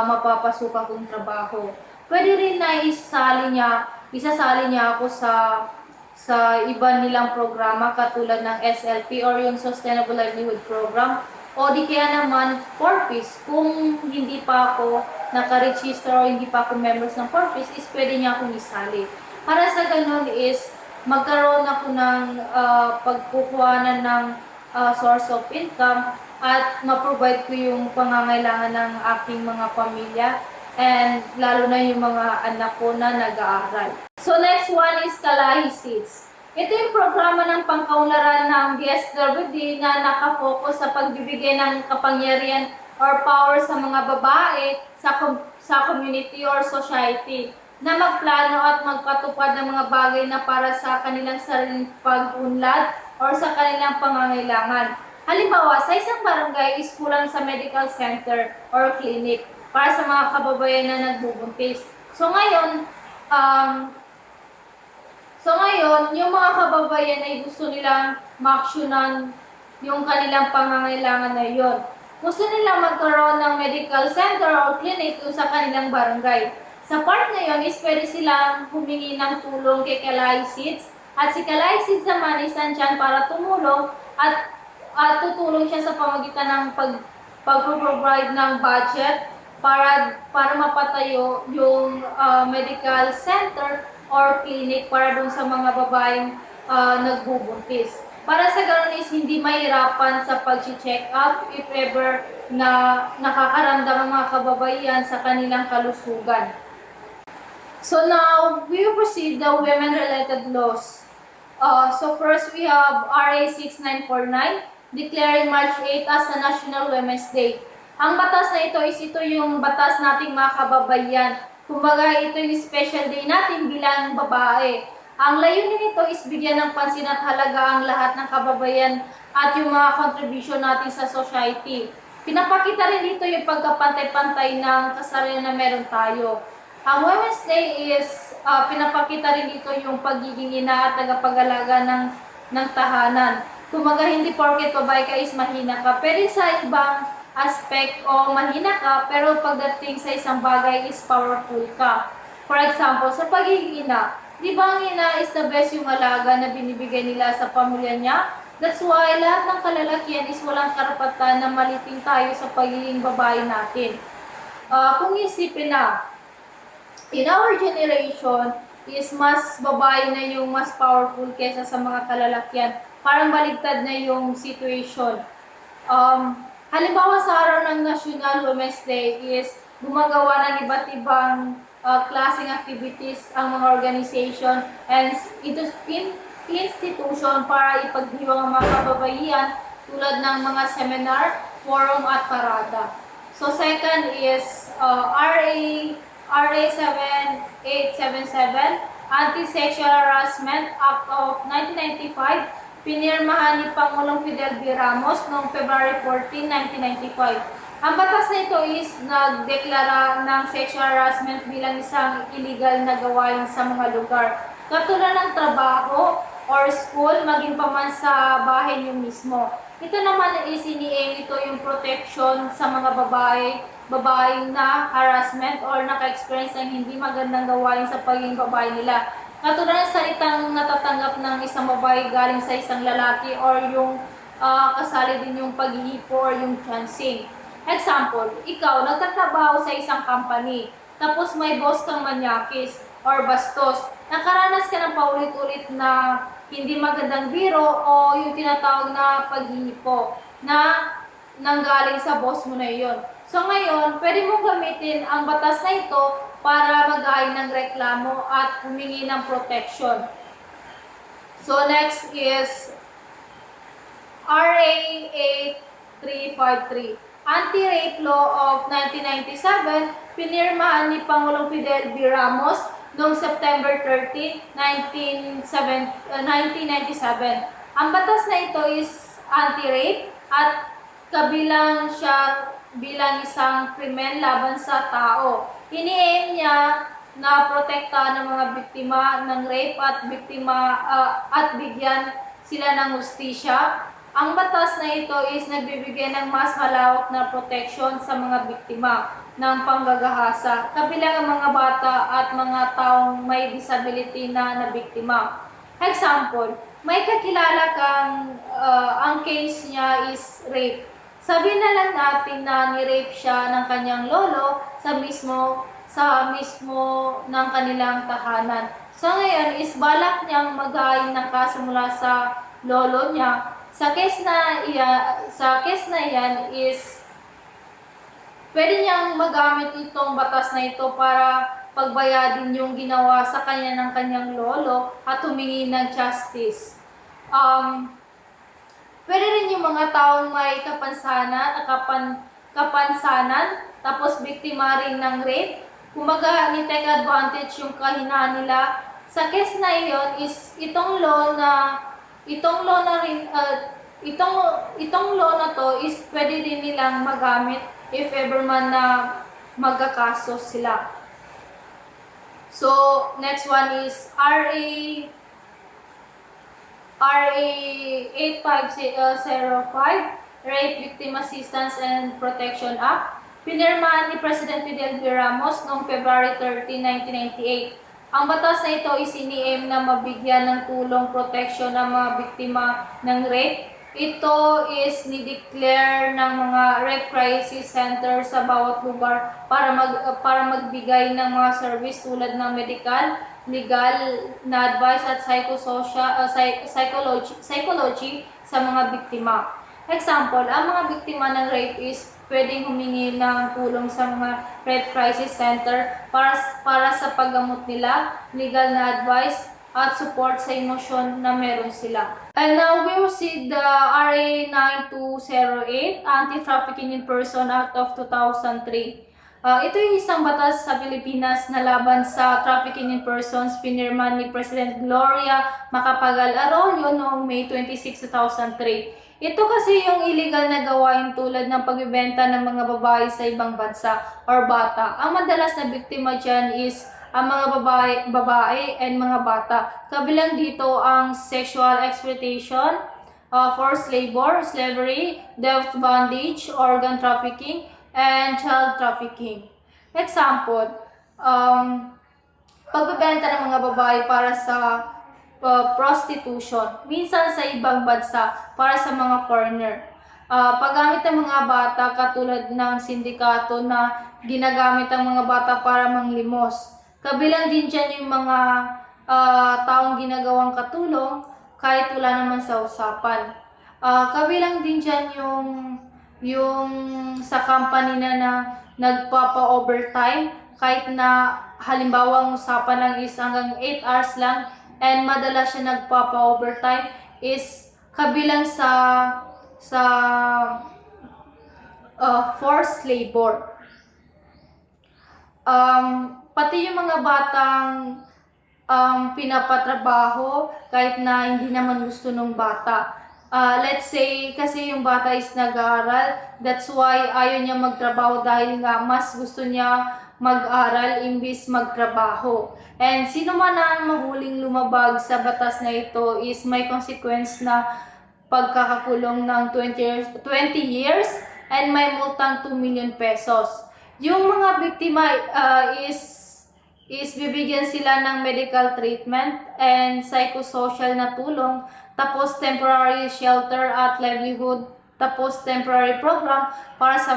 mapapasukan kong trabaho. Pwede rin na isasali niya ako sa iba nilang programa katulad ng SLP or yung Sustainable Livelihood Program, o di kaya naman 4Ps. Kung hindi pa ako naka-register o hindi pa ako members ng 4Ps, is pwede niya akong isali. Para sa ganun is magkaroon ako ng pagkukuhanan ng source of income at ma-provide ko yung pangangailangan ng aking mga pamilya and lalo na yung mga anak ko na nag-aaral. So next one is Kalahi Seeds. Ito yung programa ng pangkaunlaran ng DSWD na nakafocus sa pagbibigay ng kapangyarihan or power sa mga babae sa community or society na magplano at magpatupad ng mga bagay na para sa kanilang sariling pag-unlad or sa kanilang pangangailangan. Halimbawa, sa isang barangay is kulang sa medical center or clinic para sa mga kababayan na nagbubuntis. So ngayon, yung mga kababayan ay gusto nilang maaksyonan yung kanilang pangangailangan na yon. Gusto nilang magkaroon ng medical center or clinic sa kanilang barangay. Sa part na yon is pwede silang humingi ng tulong kay Kalahi Seeds, at si Kalahi Seeds naman is nandyan para tumulong at tutulong siya sa pamagitan ng pag-provide ng budget para mapatayo yung medical center or clinic para dun sa mga babaeng nagbubuntis. Para sa ganun is hindi mahirapan sa pag-check up if ever na nakakaramdam ang mga kababaihan sa kanilang kalusugan. So now, we will proceed the women-related laws. So first, we have RA 6949, declaring March 8 as a National Women's Day. Ang batas na ito yung batas nating mga kababaihan. Kumbaga, ito yung special day natin bilang babae. Ang layunin nito is bigyan ng pansin at halaga ang lahat ng kababaihan at yung mga contribution natin sa society. Pinapakita rin dito yung pagkapantay-pantay ng kasarian na meron tayo. Ang Women's Day is pinapakita rin dito yung pagiging ina at tagapag-alaga ng tahanan. Kumaga hindi porket babae ka is mahina ka, pero sa ibang aspect o mahina ka, pero pagdating sa isang bagay is powerful ka. For example, sa pagiging ina, di ba ang ina is the best yung alaga na binibigay nila sa pamilya niya? That's why lahat ng kalalakihan is walang karapatan na maliting tayo sa pagiging babae natin. Kung isipin na, in our generation, is mas babae na yung mas powerful kesa sa mga kalalakihan. Parang baligtad na yung situation. Halimbawa sa araw ng National Women's Day is gumagawa ng iba't ibang klaseng activities ang mga organization and institution para ipagdiwang ang mga kababaihan tulad ng mga seminar, forum at parada. So second is RA 7877, Anti-Sexual Harassment Act of 1995, pinirmahan ni Pangulong Fidel V. Ramos noong February 14, 1995. Ang batas na ito is nagdeklara ng sexual harassment bilang isang illegal na gawain sa mga lugar. Katulad ng trabaho or school, maging pa man sa bahay niyo mismo. Ito naman is ini-aim ito yung protection sa mga babae na harassment or naka-experience ng hindi magandang gawain sa pagiging babae nila. Katulad ng salitang natatanggap ng isang babae galing sa isang lalaki or yung kasali din yung paghihipo or yung chancing. Example, ikaw nagtatrabaho sa isang company, tapos may boss kang manyakis or bastos. Nakaranas ka ng paulit-ulit na hindi magandang biro o yung tinatawag na paghihipo na nanggaling sa boss mo na iyon. So ngayon, pwede mong gamitin ang batas na ito para mag-aay ng reklamo at humingi ng protection. So next is RA 8353, Anti-Rape Law of 1997, pinirmahan ni Pangulong Fidel V. Ramos noong September 13, 1997. Ang batas na ito is anti-rape at kabilang siya bilang isang krimen laban sa tao. Ini-aim niya na protektahan ng mga biktima ng rape at bigyan sila ng hustisya. Ang batas na ito is nagbibigay ng mas malawak na proteksyon sa mga biktima ng panggagahasa, kabilang ang mga bata at mga taong may disability na biktima. Example, may kakilala kang ang case niya is rape. Sabihin na lang natin na ni-rape siya ng kanyang lolo sa mismo ng kanilang tahanan. So ngayon is balak niyang mag-aay ng kaso mula sa lolo niya. Sa case na iyan is pwede niyang magamit itong batas na ito para pagbayadin yung ginawa sa kanya ng kanyang lolo at humingi ng justice. Pwede rin yung mga taong may kapansanan, tapos biktima rin ng rape. Kumaga, ni-take advantage yung kahinaan nila. Sa case na iyon is itong law na to is pwede din nilang magamit if ever man na magkakaso sila. So, next one is RA 8505, Rape Victim Assistance and Protection Act. Pinirmahan ni President Fidel V. Ramos noong February 13, 1998. Ang batas na ito is ini-aim na mabigyan ng tulong proteksyon ng mga biktima ng rape. Ito is ni-declare ng mga rape crisis center sa bawat lugar para magbigay ng mga service tulad ng medical, legal na advice at psychology sa mga biktima. Example, ang mga biktima ng rape is pwedeng humingi ng tulong sa mga rape crisis center para sa paggamot nila, legal na advice, at support sa emosyon na meron sila. And now we will see the RA 9208, Anti-Trafficking in Person Act of 2003. Ito yung isang batas sa Pilipinas na laban sa trafficking in persons, pinirma ni President Gloria Macapagal Arroyo noong May 26, 2003. Ito kasi yung illegal na gawain tulad ng pagbibenta ng mga babae sa ibang bansa or bata. Ang madalas na biktima dyan is ang mga babae and mga bata. Kabilang dito ang sexual exploitation, forced labor, slavery, death bondage, organ trafficking, and child trafficking. Example, pagbebenta ng mga babae para sa prostitution, minsan sa ibang bansa para sa mga foreigner. Paggamit ng mga bata katulad ng sindikato na ginagamit ang mga bata para manglimos. Kabilang din dyan yung mga taong ginagawang katulong kahit wala naman sa usapan. Kabilang din dyan yung sa company na nagpapa-overtime kahit na halimbawa ang usapan lang is hanggang 8 hours lang and madalas siya nagpapa-overtime is kabilang sa forced labor. Pati yung mga batang pinapatrabaho kahit na hindi naman gusto ng bata. Let's say, kasi yung bata is nag-aaral, that's why ayaw niya magtrabaho dahil nga mas gusto niya mag-aral imbis magtrabaho. And sino man ang mahuling lumabag sa batas na ito is may consequence na pagkakakulong ng 20 years and may multang 2 million pesos. Yung mga biktima is bibigyan sila ng medical treatment and psychosocial na tulong, tapos temporary shelter at livelihood, tapos temporary program para sa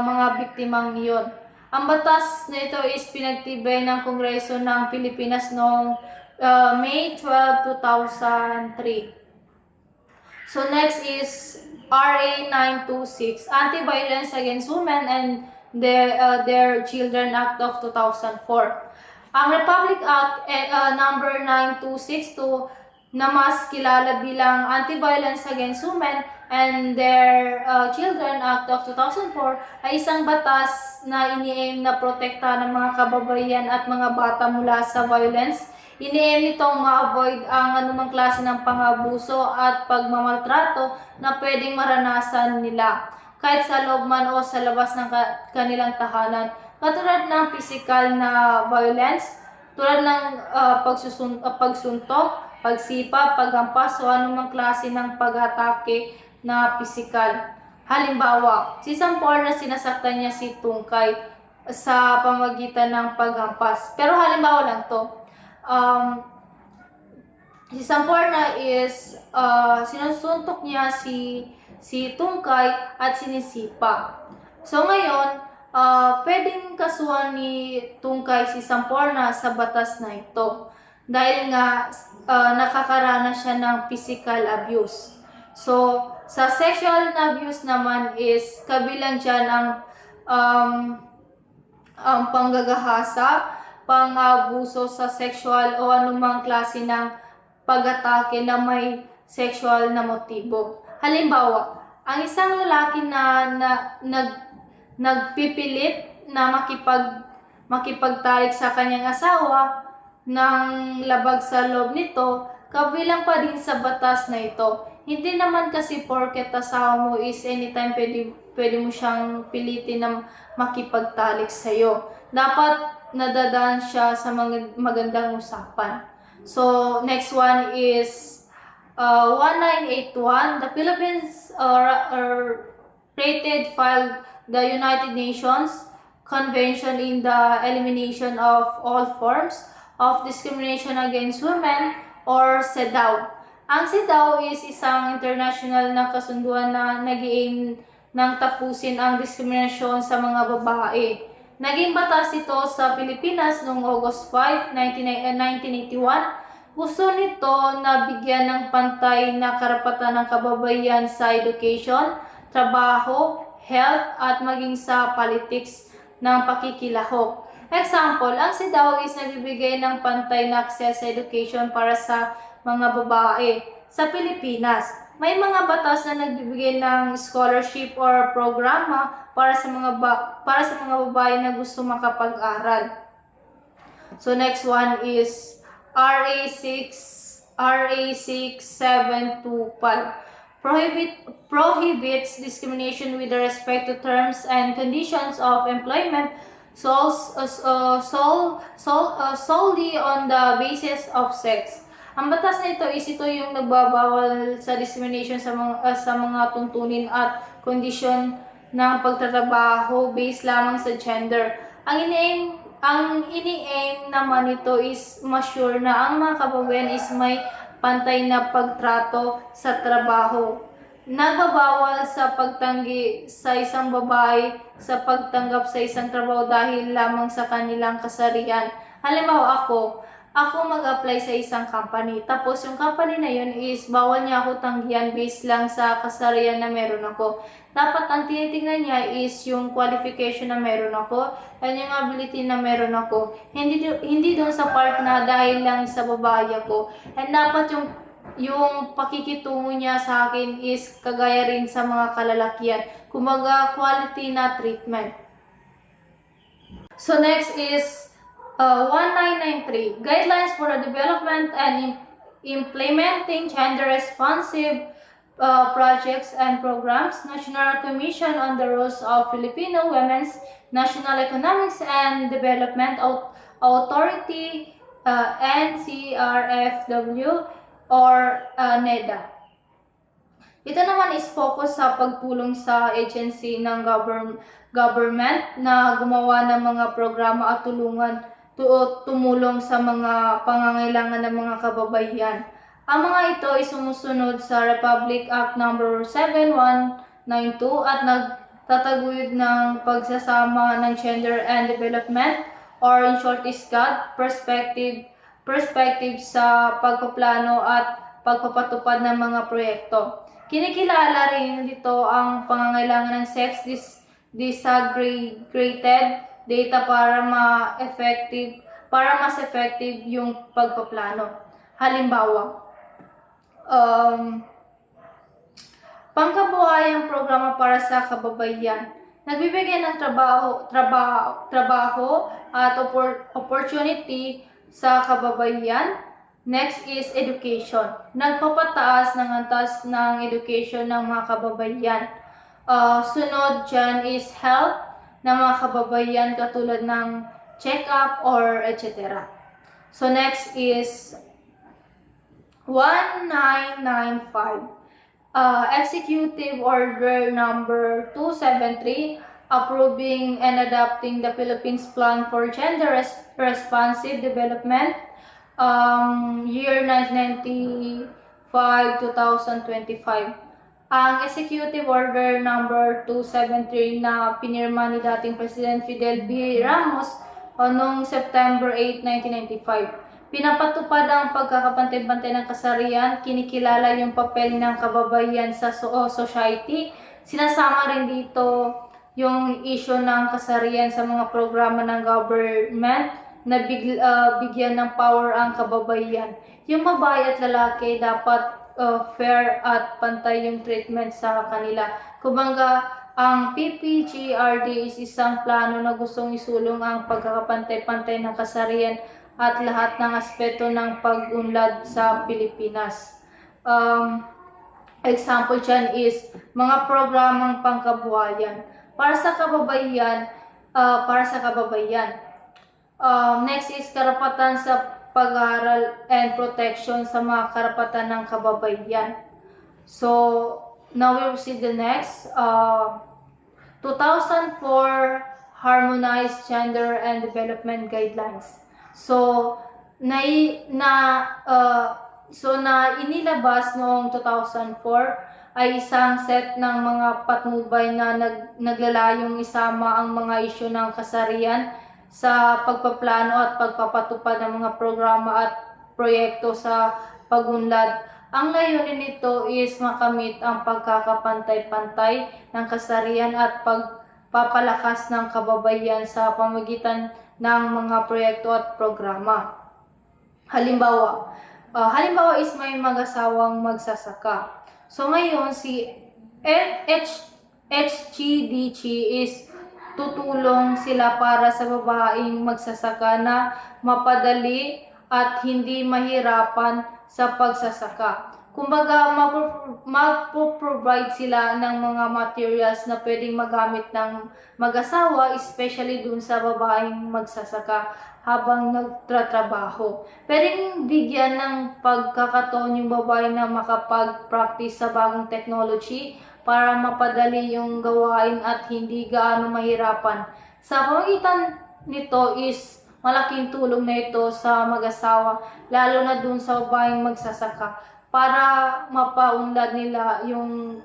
mga biktimang iyon. Ang batas na ito is pinagtibay ng Kongreso ng Pilipinas noong May 12, 2003. So next is RA 926, Anti-Violence Against Women and their Children Act of 2004. Ang Republic Act number 9262 na mas kilala bilang Anti-Violence Against Women and their Children Act of 2004 ay isang batas na ini-aim na protektahan ng mga kababaihan at mga bata mula sa violence. Ini-aim nitong ma-avoid ang anumang klase ng pang-abuso at pagmamaltrato na pwedeng maranasan nila, kahit sa loob man o sa labas ng kanilang tahanan. Katulad ng physical na violence, tulad ng pagsuntok, pagsipa, paghampas o anumang klase ng pag-atake na physical. Halimbawa, si Sampor na sinasaktan niya si Tungkay sa pamagitan ng paghampas. Pero halimbawa lang to. Si Samporna is sinusuntok niya si Tungkay at sinisipa. So ngayon, pwedeng kasuhan ni Tungkay si Samporna sa batas na ito dahil nga nakakaranas siya ng physical abuse. So sa sexual abuse naman is kabilang dyan ang panggagahasa, pang-abuso sa sexual o anumang klase ng pag-atake na may sexual na motibo. Halimbawa, ang isang lalaki na nagpipilit na makipagtalik sa kanyang asawa ng labag sa loob nito, kabilang pa din sa batas na ito. Hindi naman kasi porket asawa mo is anytime pwede mo siyang pilitin na makipagtalik sa'yo. Dapat nadadaan siya sa magandang usapan. So, next one is 1981. The Philippines filed the United Nations Convention in the Elimination of All Forms of Discrimination Against Women or CEDAW. Ang CEDAW is isang international na kasunduan na nag-aim ng tapusin ang diskriminasyon sa mga babae. Naging batas ito sa Pilipinas noong August 5, 1981. Gusto nito na bigyan ng pantay na karapatan ng kababayan sa education, trabaho, health, at maging sa politics ng pakikilahok. Example, ang CEDAW is nagbibigay ng pantay na access sa education para sa mga babae sa Pilipinas. May mga batas na nagbibigay ng scholarship or programa para sa mga babae na gusto makapag-aral. So next one is RA 6725. Prohibits discrimination with respect to terms and conditions of employment solely on the basis of sex. Ang batas na ito yung nagbabawal sa discrimination sa mga tuntunin at kondisyon ng pagtatrabaho based lamang sa gender. Ang ini-aim naman nito is ma-sure na ang mga kababayan is may pantay na pagtrato sa trabaho. Nagbabawal sa pagtanggi sa isang babae sa pagtanggap sa isang trabaho dahil lamang sa kanilang kasarian. Halimbawa ako mag-apply sa isang company. Tapos yung company na yun is bawal niya ako tanggihan based lang sa kasarian na meron ako. Dapat ang tinitingnan niya is yung qualification na meron ako and yung ability na meron ako. Hindi doon sa part na dahil lang sa babae ako. And dapat yung pakikitungo niya sa akin is kagaya rin sa mga kalalakihan. Kumbaga quality na treatment. So next is 1993, Guidelines for the Development and Implementing Gender-Responsive Projects and Programs, National Commission on the Rules of Filipino Women's National Economics and Development Authority, NCRFW, or NEDA. Ito naman is focus sa pagtulong sa agency ng government na gumawa ng mga programa at tumulong sa mga pangangailangan ng mga kababaihan. Ang mga ito ay sumusunod sa Republic Act No. 7192 at nagtataguyod ng pagsasama ng gender and development or in short is GAD perspective sa pagpaplano at pagpapatupad ng mga proyekto. Kinikilala rin dito ang pangangailangan ng sex disaggregated data para mas effective yung pagpaplano. Halimbawa, pangkabuhayang programa para sa kababaihan. Nagbibigay ng trabaho at opportunity sa kababaihan. Next is education. Nagpapataas ng antas ng education ng mga kababaihan. Sunod dyan is health ng mga kababaihan katulad ng check-up or etc. So next is 1995. Executive Order Number 273 approving and adopting the Philippines Plan for Gender Responsive Development year 1995-2025. Ang Executive Order Number 273 na pinirma ni dating President Fidel B. Ramos noong September 8, 1995. Pinapatupad ang pagkakapantay-pantay ng kasarian, kinikilala yung papel ng kababaihan sa society. Sinasama rin dito yung issue ng kasarian sa mga programa ng government na bigyan ng power ang kababaihan. Yung babae at lalaki dapat fair at pantay yung treatment sa kanila. Kumbaga, ang PPGRD is isang plano na gustong isulong ang pagkakapantay-pantay ng kasarian at lahat ng aspeto ng pag-unlad sa Pilipinas. Example dyan is mga programang pangkabuhayan para sa kababaihan. Next is karapatan sa pag-aaral and protection sa mga karapatan ng kababaihan. So, now we will see the next. 2004 Harmonized Gender and Development Guidelines. So, inilabas noong 2004 ay isang set ng mga patnubay na naglalayong isama ang mga isyu ng kasarian sa pagpaplano at pagpapatupad ng mga programa at proyekto sa pagunlad. Ang layunin nito is makamit ang pagkakapantay-pantay ng kasarian at pagpapalakas ng kababayan sa pamagitan ng mga proyekto at programa. Halimbawa is may mag-asawang magsasaka. So ngayon si HGDC is tutulong sila para sa babaeng magsasaka na mapadali at hindi mahirapan sa pagsasaka. Kumbaga, mag-provide sila ng mga materials na pwedeng magamit ng mag-asawa, especially dun sa babaeng magsasaka habang nagtratrabaho. Pwedeng bigyan ng pagkakataon yung babae na makapag-practice sa bagong technology para mapadali yung gawain at hindi gaano mahirapan. Sa pamagitan nito is malaking tulong na ito sa mag-asawa, lalo na dun sa babaeng magsasaka, para mapaunlad nila yung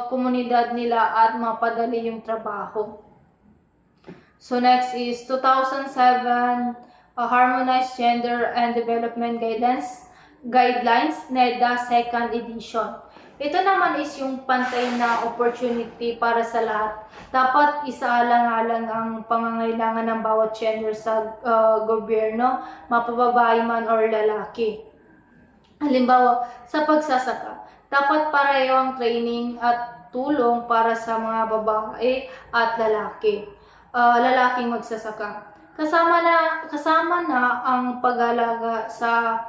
komunidad nila at mapadali yung trabaho. So next is 2007 Harmonized Gender and Development Guidelines, NEDA 2nd edition. Ito naman is yung pantay na opportunity para sa lahat. Dapat isaalang-alang ang pangangailangan ng bawat gender sa gobyerno, mapababae man or lalaki. Halimbawa, sa pagsasaka, dapat pareho ang training at tulong para sa mga babae at lalaking magsasaka. Kasama na ang pag-alaga sa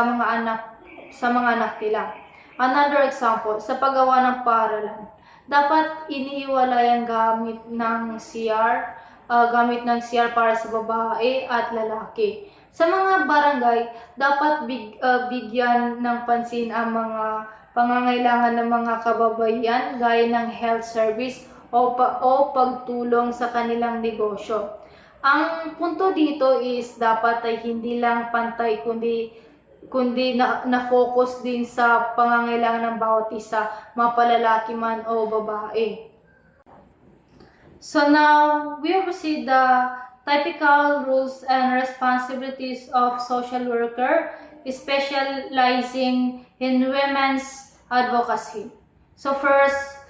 mga anak nila. Another example, sa paggawa ng paaralan, dapat inihiwalay ang gamit ng CR para sa babae at lalaki. Sa mga barangay, dapat bigyan ng pansin ang mga pangangailangan ng mga kababayan gaya ng health service o pagtulong sa kanilang negosyo. Ang punto dito is dapat ay hindi lang pantay kundi na-focus din sa pangangailangan ng bawat isa, mapalalaki man o babae. So now, we will see the typical roles and responsibilities of social worker specializing in women's advocacy. So first,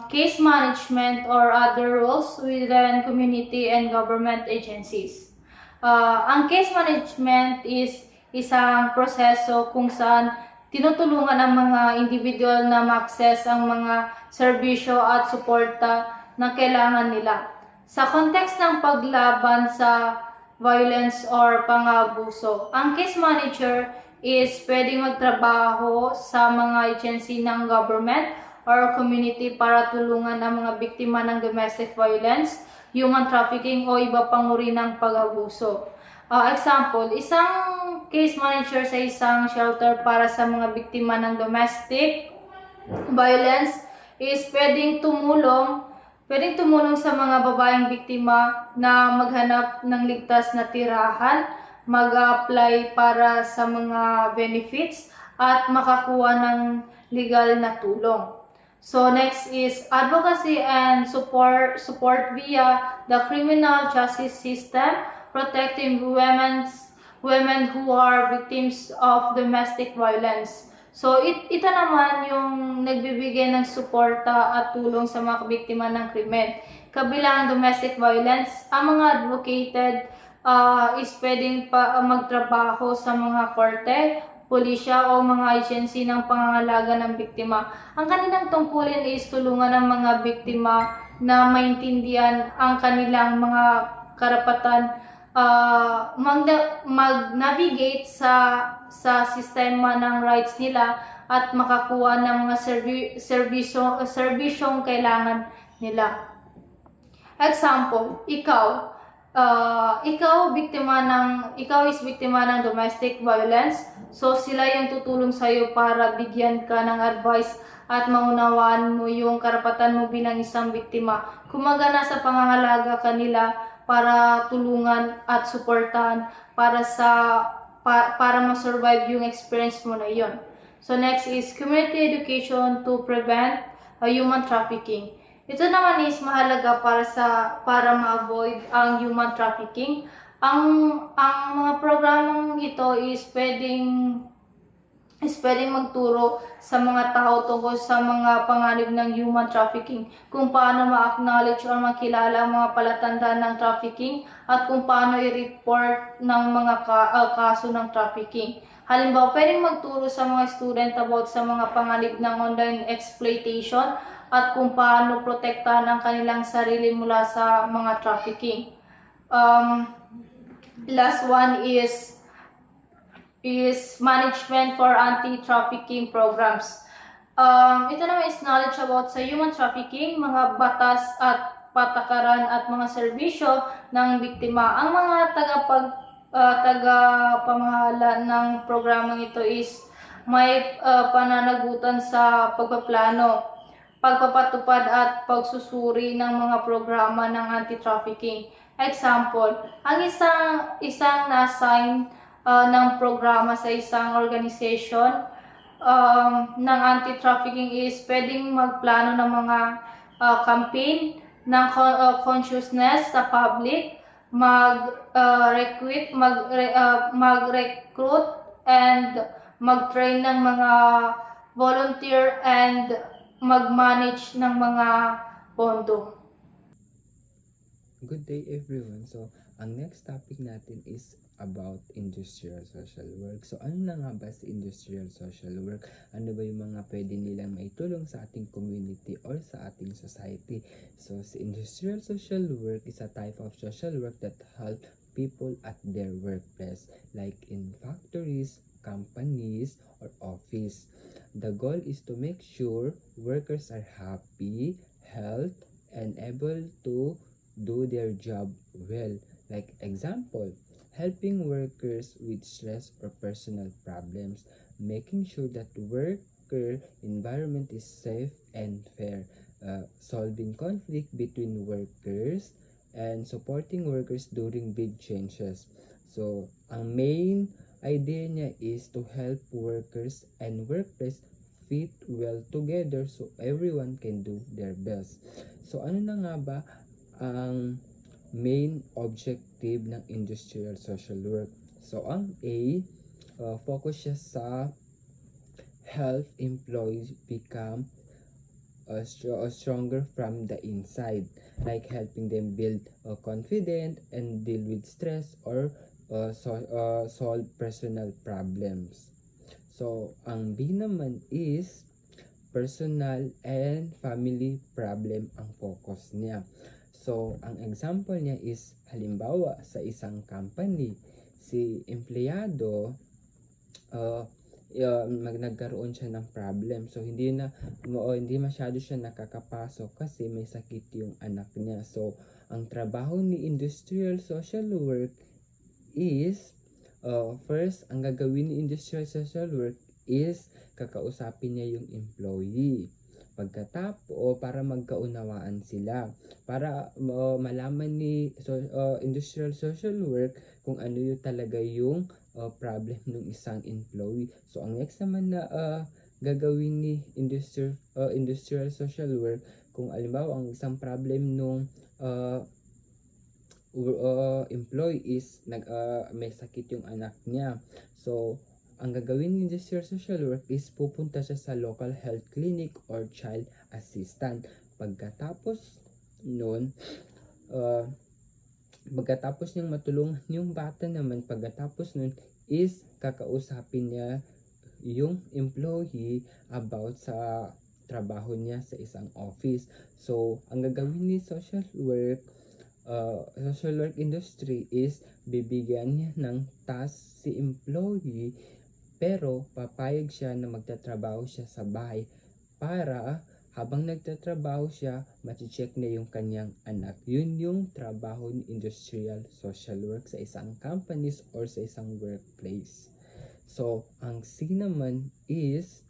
case management or other roles within community and government agencies. Ang case management is isang proseso kung saan tinutulungan ang mga individual na ma-access ang mga serbisyo at suporta na kailangan nila. Sa context ng paglaban sa violence or pang-abuso, ang case manager is pwedeng magtrabaho sa mga agency ng government or community para tulungan ang mga biktima ng domestic violence, human trafficking o iba pang uri ng pag-abuso. Example, isang case manager sa isang shelter para sa mga biktima ng domestic violence is pwedeng tumulong sa mga babaeng biktima na maghanap ng ligtas na tirahan, mag-apply para sa mga benefits, at makakuha ng legal na tulong. So next is advocacy and support via the criminal justice system, protecting women who are victims of domestic violence. So ito naman yung nagbibigay ng suporta at tulong sa mga biktima ng krimen. Kabilang domestic violence, ang mga advocated is pwedeng magtrabaho sa mga korte, pulisya o mga agency ng pangangalaga ng biktima. Ang kanilang tungkulin is tulungan ang mga biktima na maintindihan ang kanilang mga karapatan, mag-navigate sa sistema ng rights nila at makakuha ng mga serbisyong kailangan nila. Example, ikaw is biktima ng domestic violence, so sila yung tutulong sa iyo para bigyan ka ng advice at maunawaan mo yung karapatan mo bilang isang biktima. Kumagana sa pangangalaga kanila para tulungan at suportahan para ma-survive yung experience mo na yon. So next is community education to prevent human trafficking. Ito naman is mahalaga para ma-avoid ang human trafficking. Ang mga programang ito is pwedeng magturo sa mga tao tungkol sa mga panganib ng human trafficking, kung paano ma-acknowledge or makilala ang mga palatandaan ng trafficking, at kung paano i-report ng mga kaso ng trafficking. Halimbawa, pwedeng magturo sa mga student about sa mga panganib ng online exploitation at kung paano protektahan ang kanilang sarili mula sa mga trafficking. Last one is management for anti-trafficking programs. Ito naman is knowledge about sa human trafficking, mga batas at patakaran at mga serbisyo ng biktima. Ang mga tagapamahala ng programang ito is may pananagutan sa pagpaplano, pagpapatupad at pagsusuri ng mga programa ng anti-trafficking. Example, ang isang na-assign ng programa sa isang organization ng anti-trafficking is pwedeng magplano ng mga campaign ng consciousness sa public, mag-recruit and mag-train ng mga volunteer and mag-manage ng mga pondo. Good day everyone. So, ang next topic natin is about industrial social work. So, ano na nga ba si industrial social work? Ano ba yung mga pwede nilang maitulong sa ating community or sa ating society? So, si industrial social work is a type of social work that help people at their workplace, like in factories, companies, or office. The goal is to make sure workers are happy, healthy, and able to do their job well. Like example, helping workers with stress or personal problems, making sure that worker environment is safe and fair, solving conflict between workers, and supporting workers during big changes. So, ang main idea niya is to help workers and workplace fit well together so everyone can do their best. So, ano na nga ba ang main objective ng industrial social work? So, ang A, focus siya sa help employees become stronger from the inside, like helping them build confident and deal with stress or solve personal problems. So, ang B naman is personal and family problem ang focus niya. So, ang example niya is, halimbawa, sa isang company, si empleyado, nagkaroon siya ng problem. So, hindi masyado siya nakakapasok kasi may sakit yung anak niya. So, ang trabaho ni industrial social work is, first, ang gagawin ni industrial social work is, kakausapin niya yung employee. Pagkatapos, para magkaunawaan sila, para malaman ni industrial social work kung ano yung talaga yung problem ng isang employee. So, ang next naman na gagawin ni industrial social work, kung alimbawa ang isang problem nung employee is may sakit yung anak niya. So, ang gagawin ni industrial social work is pupunta siya sa local health clinic or child assistant. Pagkatapos nun, pagkatapos niyang matulungan yung bata naman, pagkatapos nun is kakausapin niya yung employee about sa trabaho niya sa isang office. So, ang gagawin ni social work industry is bibigyan niya ng task si employee, pero papayag siya na magtatrabaho siya sa bahay para habang nagtatrabaho siya, machi-check na yung kanyang anak. Yun yung trabaho ni industrial social work sa isang companies or sa isang workplace. So, ang C naman is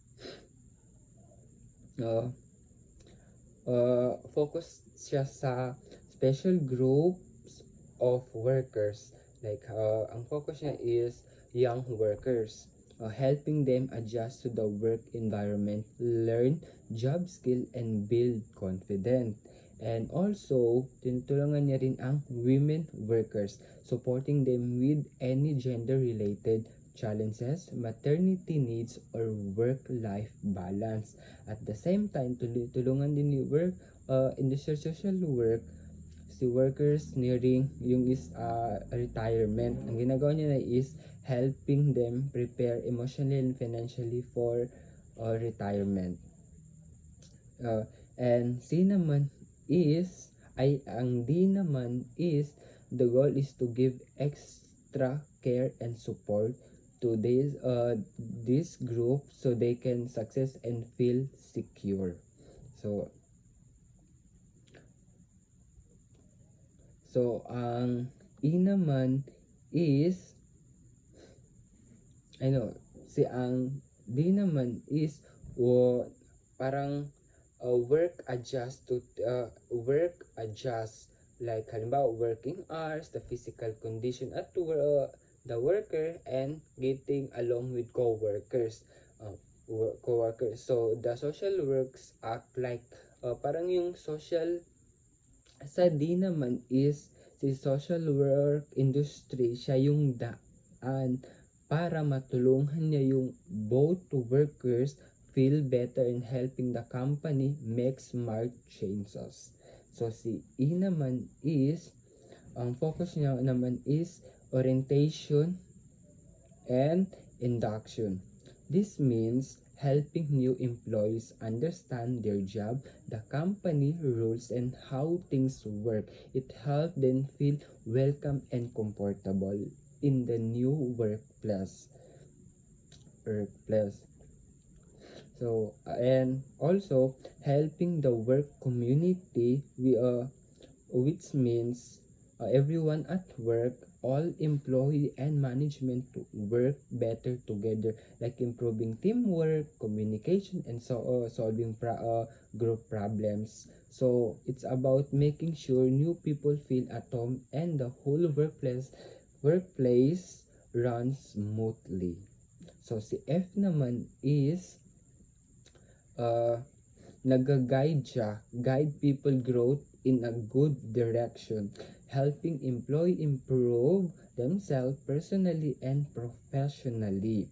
focus siya sa special groups of workers. Like, ang focus niya is young workers. helping them adjust to the work environment, learn job skill, and build confidence. And also, tinutulungan niya rin ang women workers, supporting them with any gender-related challenges, maternity needs, or work-life balance. At the same time, tulungan din ni industrial social work si workers nearing yung retirement. Ang ginagawa niya na is helping them prepare emotionally and financially for retirement. And C naman is, ang D naman is, the goal is to give extra care and support to this group so they can success and feel secure. So ang E naman is, ang D naman is parang work adjust, like halimbawa working hours, the physical condition at the worker, and getting along with co-workers. So the social works act like parang yung social. Sa D naman is si social work industry, siya yung daan para matulungan niya yung both workers feel better in helping the company make smart changes. So si E naman is, ang focus niya naman is orientation and induction. This means helping new employees understand their job, the company rules, and how things work. It helps them feel welcome and comfortable in the new workplace. So, and also helping the work community, which means everyone at work, all employee and management to work better together, like improving teamwork, communication, and solving group problems. So it's about making sure new people feel at home and the whole workplace runs smoothly. So si F naman is guide people growth in a good direction, helping employee improve themselves personally and professionally.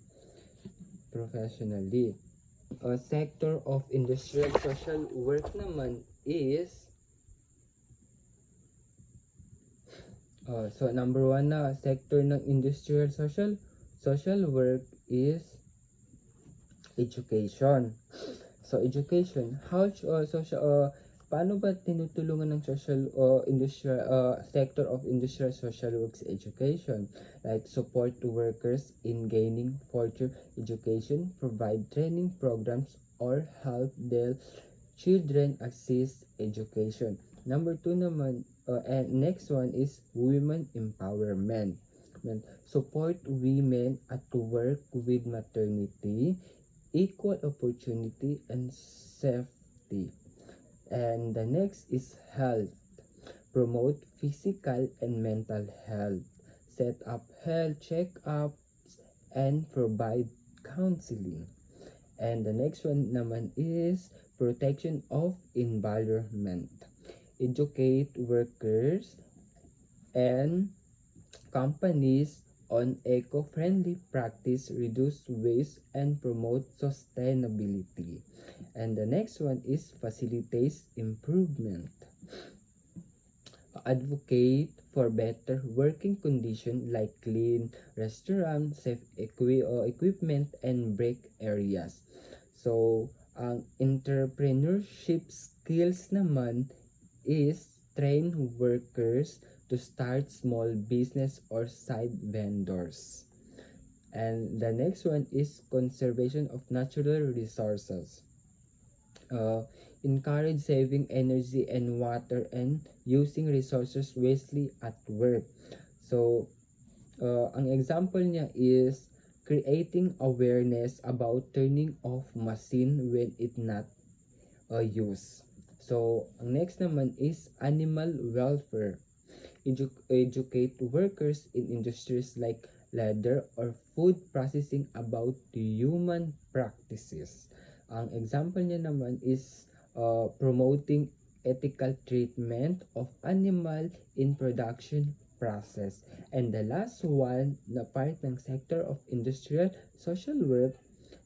A sector of industrial social work naman is so number 1 na sector ng industrial social work is education. So education, paano ba tinutulungan ng sector of industrial social works education? Like support to workers in gaining further education, provide training programs, or help their children access education. Number 2 naman, and next one is women empowerment. Support women at work with maternity, equal opportunity, and safety. And the next is health. Promote physical and mental health. Set up health checkups and provide counseling. And the next one naman is protection of environment. Educate workers and companies on eco-friendly practice, reduce waste, and promote sustainability. And the next one is facilitates improvement. Advocate for better working conditions like clean restaurants, safe equipment, and break areas. So, ang entrepreneurship skills naman is train workers to start small business or side vendors. And the next one is conservation of natural resources. Encourage saving energy and water and using resources wisely at work. So, ang example niya is creating awareness about turning off machine when it not used. So, ang next naman is animal welfare. Educate workers in industries like leather, or food processing about human practices. Ang example niya naman is promoting ethical treatment of animal in production process. And the last one na part ng sector of industrial social work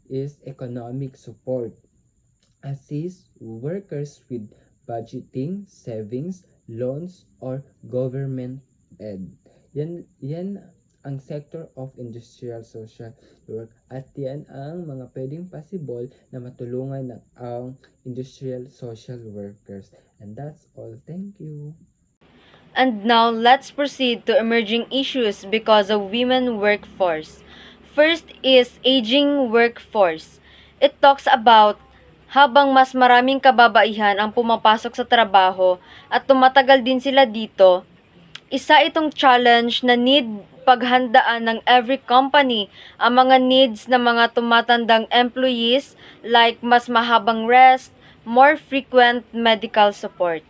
is economic support. Assist workers with budgeting, savings, loans, or government aid. Yan ang sector of industrial social work, at yan ang mga pwedeng possible na matulungan ng ang industrial social workers. And that's all. Thank you. And now, let's proceed to emerging issues because of women workforce. First is aging workforce. It talks about habang mas maraming kababaihan ang pumapasok sa trabaho at tumatagal din sila dito, isa itong challenge na need paghandaan ng every company ang mga needs ng mga tumatandang employees like mas mahabang rest, more frequent medical support.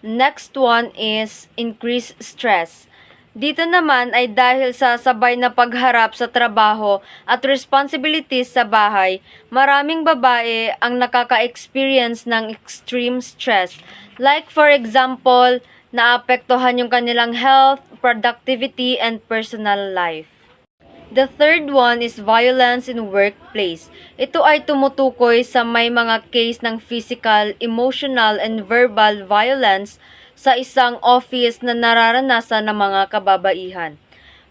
Next one is increased stress. Dito naman ay dahil sa sabay na pagharap sa trabaho at responsibilities sa bahay, maraming babae ang nakaka-experience ng extreme stress. Like for example, naapektuhan yung kanilang health, productivity, and personal life. The third one is violence in workplace. Ito ay tumutukoy sa may mga case ng physical, emotional, and verbal violence sa isang office na nararanasan ng mga kababaihan.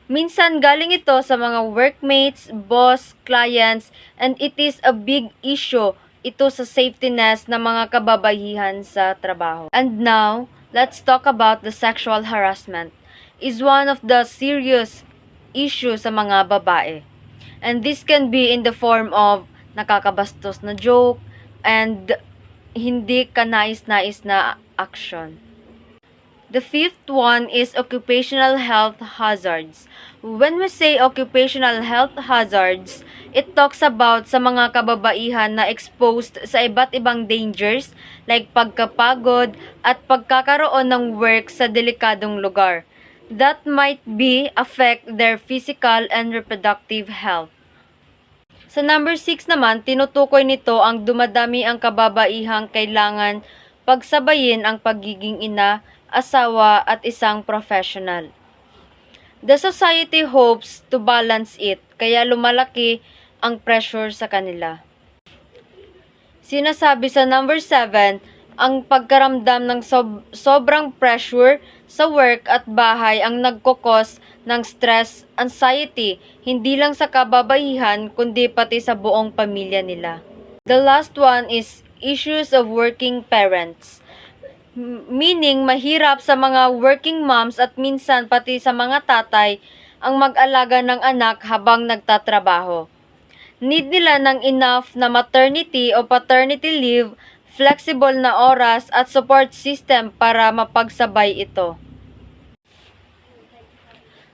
Minsan galing ito sa mga workmates, boss, clients, and it is a big issue ito sa safety nest ng mga kababaihan sa trabaho. And now, let's talk about the sexual harassment. Is one of the serious issue sa mga babae. And this can be in the form of nakakabastos na joke and hindi kanais-nais na action. The fifth one is occupational health hazards. When we say occupational health hazards, it talks about sa mga kababaihan na exposed sa iba't ibang dangers like pagkapagod at pagkakaroon ng work sa delikadong lugar that might be affect their physical and reproductive health. Sa number 6 naman, tinutukoy nito ang dumadami ang kababaihang kailangan pagsabayin ang pagiging ina, asawa at isang professional. The society hopes to balance it, kaya lumalaki ang pressure sa kanila. Sinasabi sa number 7, ang pagkaramdam ng sobrang pressure sa work at bahay ang nagkokos ng stress, anxiety, hindi lang sa kababaihan kundi pati sa buong pamilya nila. The last one is issues of working parents. Meaning, mahirap sa mga working moms at minsan pati sa mga tatay ang mag-alaga ng anak habang nagtatrabaho. Need nila ng enough na maternity o paternity leave, flexible na oras at support system para mapagsabay ito.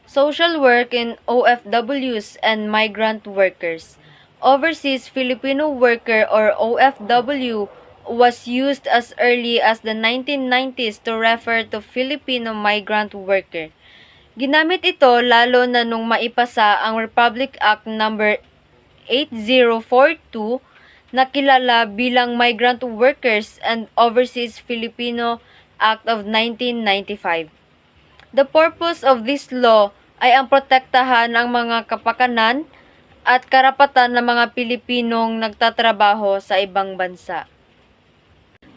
Social work in OFWs and migrant workers. Overseas Filipino worker or OFW was used as early as the 1990s to refer to Filipino migrant worker. Ginamit ito lalo na nung maipasa ang Republic Act number 8042 na kilala bilang Migrant Workers and Overseas Filipino Act of 1995. The purpose of this law ay ang protektahan ang mga kapakanan at karapatan ng mga Pilipinong nagtatrabaho sa ibang bansa.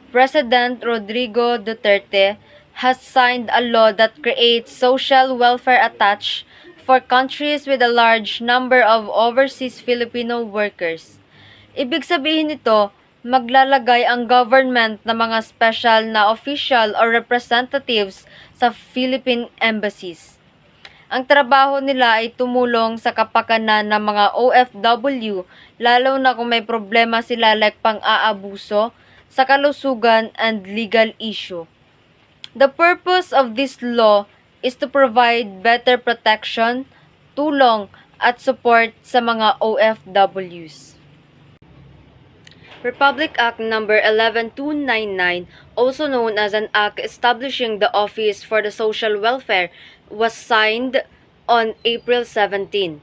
President Rodrigo Duterte has signed a law that creates social welfare attached for countries with a large number of overseas Filipino workers. Ibig sabihin nito, maglalagay ang government ng mga special na official or representatives sa Philippine embassies. Ang trabaho nila ay tumulong sa kapakanan ng mga OFW, lalo na kung may problema sila like pang-aabuso, sa kalusugan and legal issue. The purpose of this law is to provide better protection, tulong at support sa mga OFWs. Republic Act number 11299, also known as an act establishing the Office for the Social Welfare, was signed on April 17.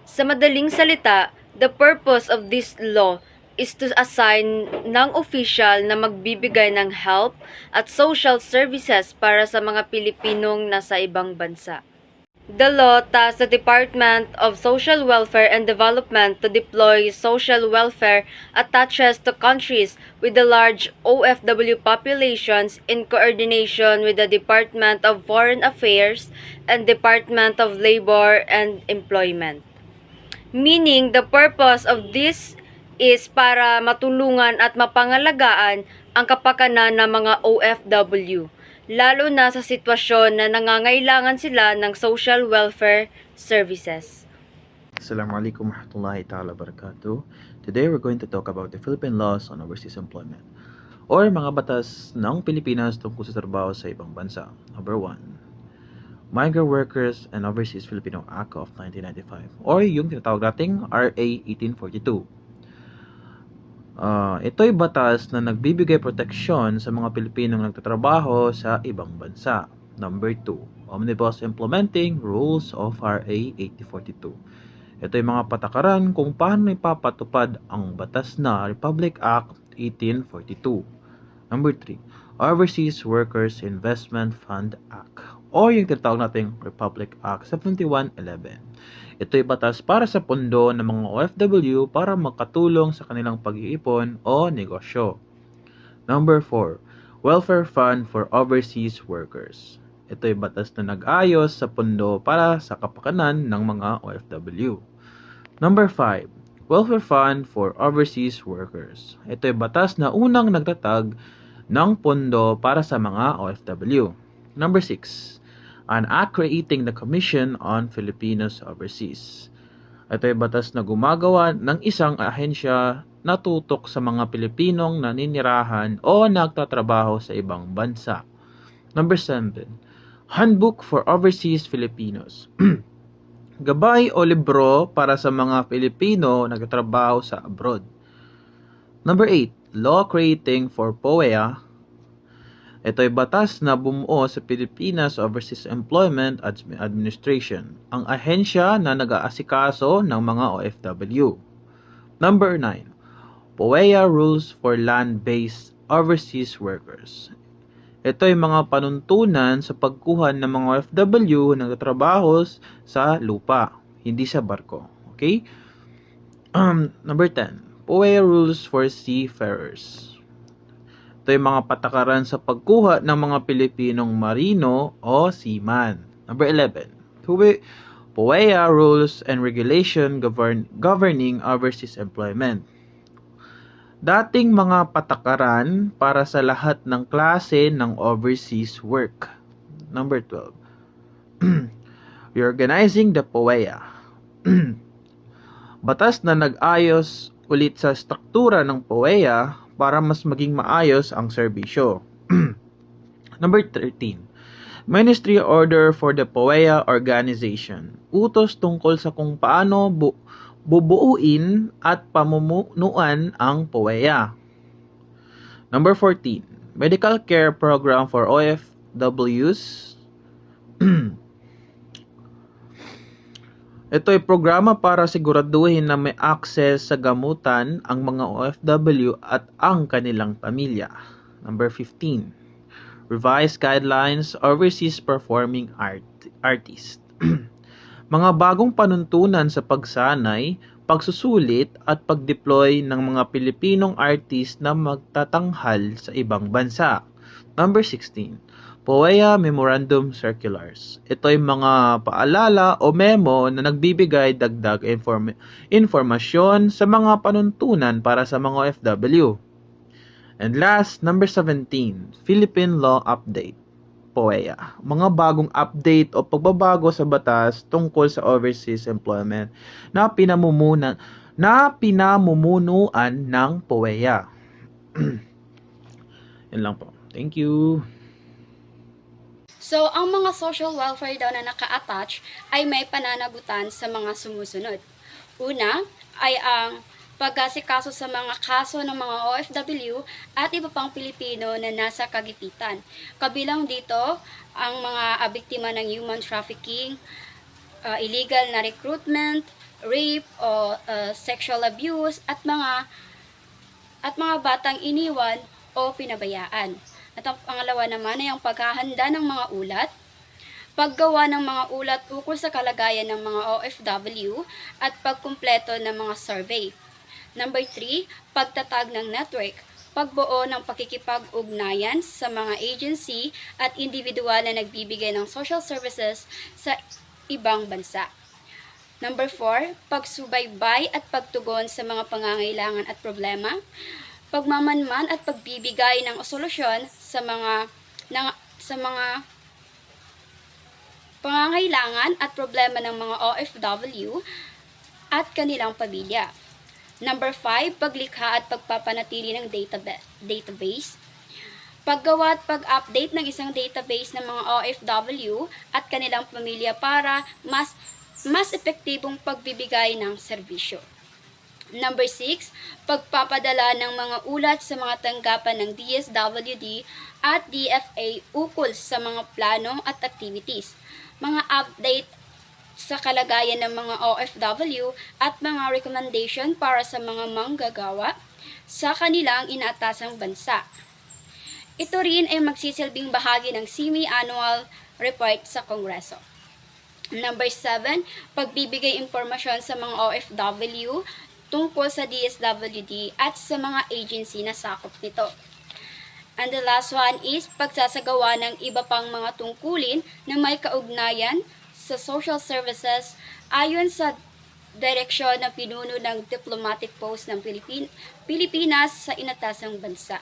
Sa madaling salita, the purpose of this law is to assign ng official na magbibigay ng help at social services para sa mga Pilipinong nasa ibang bansa. The law tasks the Department of Social Welfare and Development to deploy social welfare attaches to countries with a large OFW populations in coordination with the Department of Foreign Affairs and Department of Labor and Employment. Meaning, the purpose of this is para matulungan at mapangalagaan ang kapakanan ng mga OFW, lalo na sa sitwasyon na nangangailangan sila ng social welfare services. Assalamualaikum warahmatullahi ta'ala barakatuh. Today we're going to talk about the Philippine laws on overseas employment or mga batas ng Pilipinas tungkol sa trabaho sa ibang bansa. Number 1, Migrant Workers and Overseas Filipino Act of 1995 or yung tinatawag nating RA 1842. Ito'y batas na nagbibigay proteksyon sa mga Pilipinong nagtatrabaho sa ibang bansa. Number 2, Omnibus Implementing Rules of RA 8042. Ito'y mga patakaran kung paano ipapatupad ang batas na Republic Act 1842. Number 3, Overseas Workers Investment Fund Act o yung tinatawag nating Republic Act 7111. Ito'y batas para sa pondo ng mga OFW para makatulong sa kanilang pag-iipon o negosyo. Number 4, Welfare Fund for Overseas Workers. Ito'y batas na nag-ayos sa pondo para sa kapakanan ng mga OFW. Number 5, Welfare Fund for Overseas Workers. Ito'y batas na unang nagtatag ng pondo para sa mga OFW. Number 6, an act creating the Commission on Filipinos Overseas. Ito'y batas na gumagawa ng isang ahensya na tutok sa mga Pilipinong naninirahan o nagtatrabaho sa ibang bansa. Number 7, Handbook for Overseas Filipinos. Gabay o libro para sa mga Pilipino nagtatrabaho sa abroad. Number 8, Law Creating for POEA. Ito'y batas na bumuo sa Pilipinas Overseas Employment Administration, ang ahensya na nag-aasikaso ng mga OFW. Number 9, POEA Rules for Land-Based Overseas Workers. Ito'y mga panuntunan sa pagkuha ng mga OFW na nagtatrabaho sa lupa, hindi sa barko. Okay? Number 10, POEA Rules for Seafarers. Ito yung mga patakaran sa pagkuha ng mga Pilipinong marino o seaman. Number 11, POEA Rules and Regulation Governing Overseas Employment. Dating mga patakaran para sa lahat ng klase ng overseas work. Number 12, Reorganizing the POEA. Batas na nag-ayos ulit sa struktura ng POEA para mas maging maayos ang serbisyo. Number 13, Ministry Order for the POEA Organization. Utos tungkol sa kung paano bubuuin at pamumunuan ang POEA. Number 14, Medical Care Program for OFWs. Ito ay programa para siguraduhin na may access sa gamutan ang mga OFW at ang kanilang pamilya. Number 15, Revised Guidelines Overseas Performing Artist. Mga bagong panuntunan sa pagsanay, pagsusulit at pag-deploy ng mga Pilipinong artist na magtatanghal sa ibang bansa. Number 16, POEA Memorandum Circulars. Ito ay mga paalala o memo na nagbibigay dagdag informasyon sa mga panuntunan para sa mga OFW. And last, number 17, Philippine Law Update, POEA. Mga bagong update o pagbabago sa batas tungkol sa overseas employment na pinamumunuan ng POEA. Yan lang po. Thank you. So, ang mga social welfare daw na naka-attach ay may pananagutan sa mga sumusunod. Una ay ang pag-asikaso sa mga kaso ng mga OFW at iba pang Pilipino na nasa kagipitan. Kabilang dito ang mga biktima ng human trafficking, illegal na recruitment, rape o sexual abuse at mga batang iniwan o pinabayaan. At ang pangalawa naman ay ang paghahanda ng mga ulat, paggawa ng mga ulat ukol sa kalagayan ng mga OFW at pagkumpleto ng mga survey. Number 3, pagtatag ng network, pagbuo ng pakikipag-ugnayan sa mga agency at individual na nagbibigay ng social services sa ibang bansa. Number 4, pagsubaybay at pagtugon sa mga pangangailangan at problema, pagmamanman at pagbibigay ng solusyon sa mga pangangailangan at problema ng mga OFW at kanilang pamilya. Number 5, paglikha at pagpapanatili ng database, paggawa at pag-update ng isang database ng mga OFW at kanilang pamilya para mas epektibong pagbibigay ng serbisyo. Number 6, pagpapadala ng mga ulat sa mga tanggapan ng DSWD at DFA ukol sa mga plano at activities, mga update sa kalagayan ng mga OFW at mga recommendation para sa mga manggagawa sa kanilang inaatasang bansa. Ito rin ay magsisilbing bahagi ng semi-annual report sa Kongreso. Number 7, pagbibigay impormasyon sa mga OFW tungkol sa DSWD at sa mga agency na sakop nito. And the last one is pagsasagawa ng iba pang mga tungkulin na may kaugnayan sa social services ayon sa direksyon na pinuno ng diplomatic post ng Pilipinas sa inatasang bansa.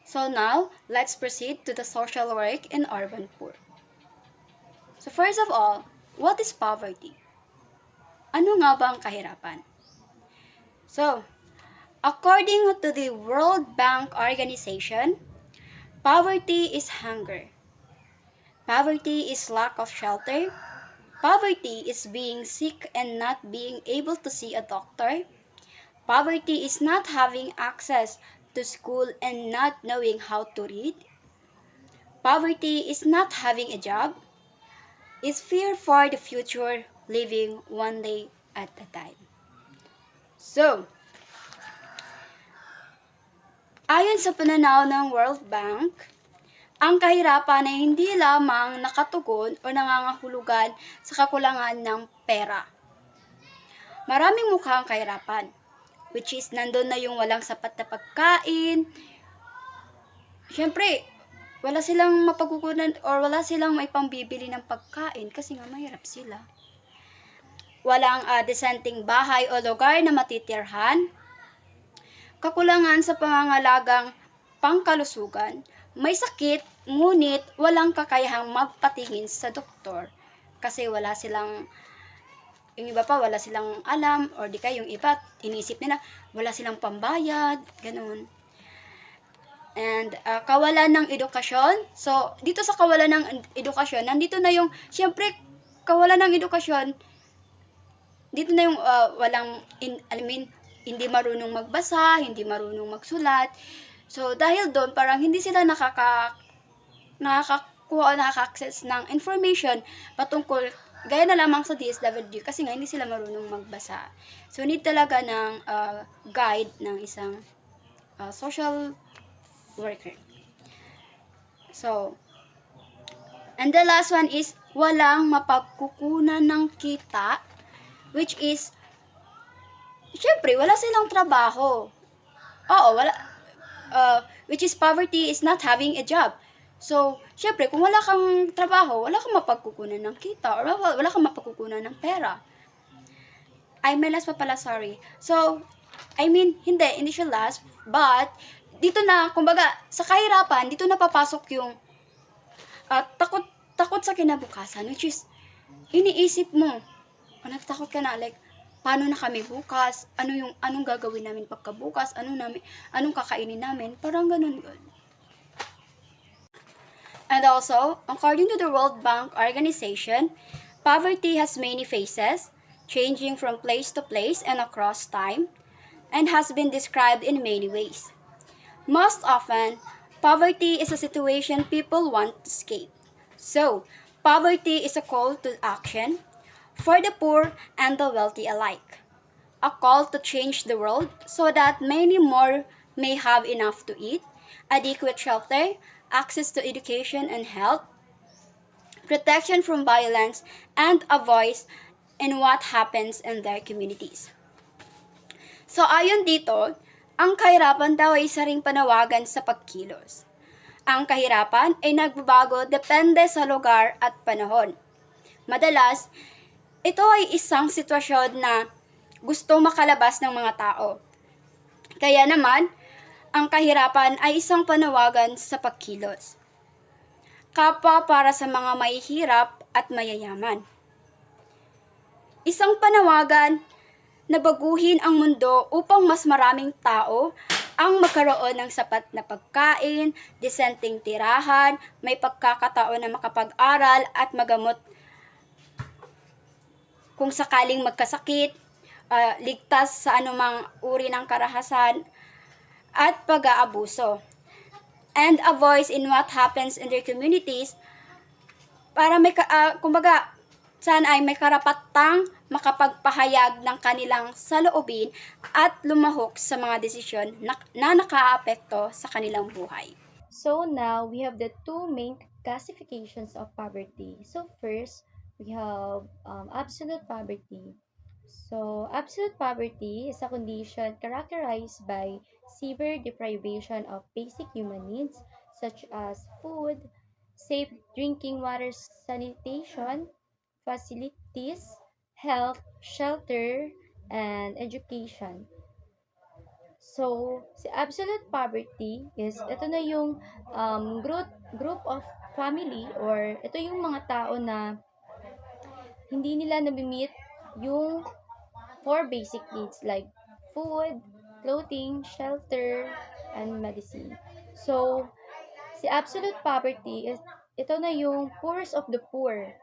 So now, let's proceed to the social work in urban poor. So first of all, what is poverty? Ano nga ba ang kahirapan? So, according to the World Bank Organization, poverty is hunger. Poverty is lack of shelter. Poverty is being sick and not being able to see a doctor. Poverty is not having access to school and not knowing how to read. Poverty is not having a job. Is fear for the future, living one day at a time. So, ayon sa pananaw ng World Bank, ang kahirapan ay hindi lamang nakatugon o nangangahulugan sa kakulangan ng pera. Maraming mukha ang kahirapan, which is nandun na yung walang sapat na pagkain. Siyempre, wala silang mapagkukunan or wala silang may pambibili ng pagkain kasi nga mahirap sila. Walang desenting bahay o lugar na matitirhan. Kakulangan sa pangangalagang pangkalusugan. May sakit, ngunit walang kakayahang magpatingin sa doktor kasi wala silang, yung iba pa wala silang alam, or di kaya yung iba inisip nila wala silang pambayad, ganun. And kawalan ng edukasyon. So, dito sa kawalan ng edukasyon, nandito na yung, syempre, kawalan ng edukasyon, dito na yung hindi marunong magbasa, hindi marunong magsulat. So, dahil doon, parang hindi sila nakaka-access ng information patungkol, gaya na lamang sa DSWD, kasi nga hindi sila marunong magbasa. So, need talaga ng guide ng isang social worker. So, and the last one is, walang mapagkukunan ng kita, which is, syempre, wala silang trabaho. Oo, wala. Which is poverty is not having a job. So, syempre, kung wala kang trabaho, wala kang mapagkukunan ng kita or wala kang mapagkukunan ng pera. Ay, may last pa pala, sorry. So, hindi siya last, but, dito na, kumbaga, sa kahirapan, dito na papasok yung takot sa kinabukasan, which is, iniisip mo, natatakot ka na, like, paano na kami bukas? Anong gagawin namin pagkabukas? Anong kakainin namin? Parang ganun. And also, according to the World Bank Organization, poverty has many faces, changing from place to place and across time, and has been described in many ways. Most often, poverty is a situation people want to escape. So, poverty is a call to action for the poor and the wealthy alike. A call to change the world so that many more may have enough to eat, adequate shelter, access to education and health, protection from violence, and a voice in what happens in their communities. So ayon dito, ang kahirapan daw ay isa ring panawagan sa pagkilos. Ang kahirapan ay nagbabago depende sa lugar at panahon. Madalas, ito ay isang sitwasyon na gusto makalabas ng mga tao. Kaya naman, ang kahirapan ay isang panawagan sa pagkilos. Kapwa para sa mga mahihirap at mayayaman. Isang panawagan na baguhin ang mundo upang mas maraming tao ang magkaroon ng sapat na pagkain, disenteng tirahan, may pagkakataon na makapag-aral at magamot kung sakaling magkasakit, ligtas sa anumang uri ng karahasan at pag-aabuso. And a voice in what happens in their communities para kumbaga, sana ay may karapatang makapagpahayag ng kanilang saloobin at lumahok sa mga desisyon na nakaapekto sa kanilang buhay. So now we have the two main classifications of poverty. So first, we have absolute poverty. So absolute poverty is a condition characterized by severe deprivation of basic human needs such as food, safe drinking water, sanitation, facilities, health, shelter, and education. So, si absolute poverty is, ito na yung group of family or ito yung mga tao na hindi nila nabimit yung 4 basic needs like food, clothing, shelter, and medicine. So, si absolute poverty is, ito na yung poorest of the poor.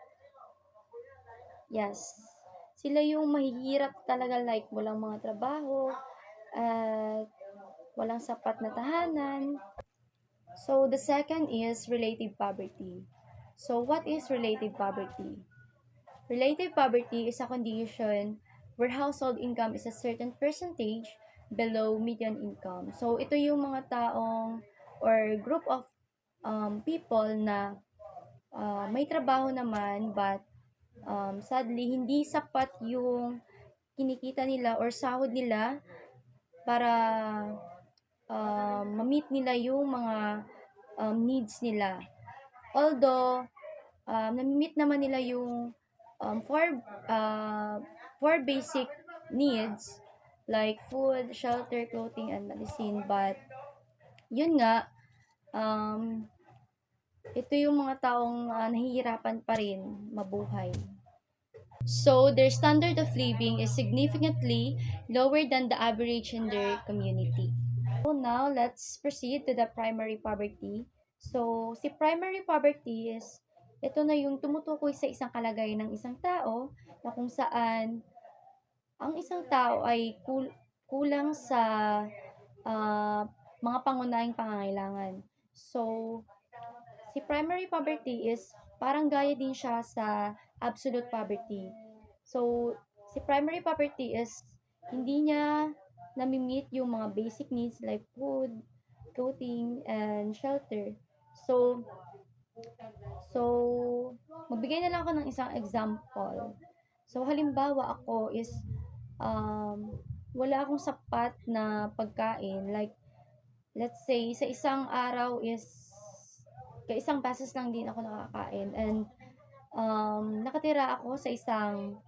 Yes. Sila yung mahihirap talaga like walang mga trabaho, at walang sapat na tahanan. So, the second is relative poverty. So, what is relative poverty? Relative poverty is a condition where household income is a certain percentage below median income. So, ito yung mga taong or group of people na may trabaho naman but sadly, hindi sapat yung kinikita nila or sahod nila para ma-meet nila yung mga needs nila. Although, na-meet naman nila yung four basic needs like food, shelter, clothing, and medicine. But, yun nga, ito yung mga taong nahihirapan pa rin mabuhay. So, their standard of living is significantly lower than the average in their community. So, now, let's proceed to the primary poverty. So, si primary poverty is, ito na yung tumutukoy sa isang kalagayan ng isang tao na kung saan ang isang tao ay kulang sa mga pangunahing pangangailangan. So, si primary poverty is parang gaya din siya sa absolute poverty. So, si primary poverty is hindi niya nami-meet yung mga basic needs like food, clothing, and shelter. So magbigay na lang ako ng isang example. So, halimbawa ako is wala akong sapat na pagkain. Like, let's say, sa isang araw is isang beses lang din ako nakakain. And nakatira ako sa isang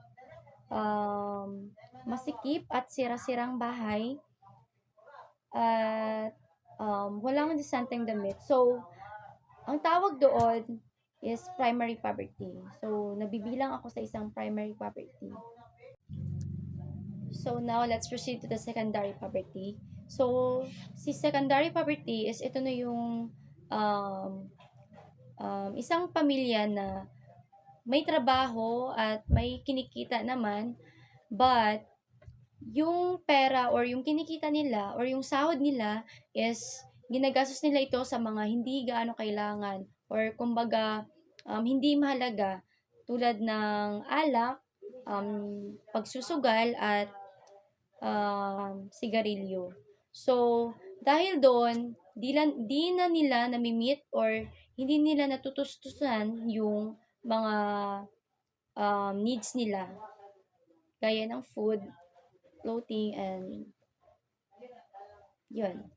masikip at sira-sirang bahay at walang disenteng damit. So, ang tawag doon is primary poverty. So, nabibilang ako sa isang primary poverty. So, now let's proceed to the secondary poverty. So, si secondary poverty is ito na yung isang pamilya na may trabaho at may kinikita naman, but yung pera or yung kinikita nila or yung sahod nila is ginagastos nila ito sa mga hindi gaano kailangan or kumbaga hindi mahalaga tulad ng alak, pagsusugal at sigarilyo. So, dahil doon, di na nila nami-meet or hindi nila natutustusan yung mga needs nila, gaya ng food, clothing, and yun.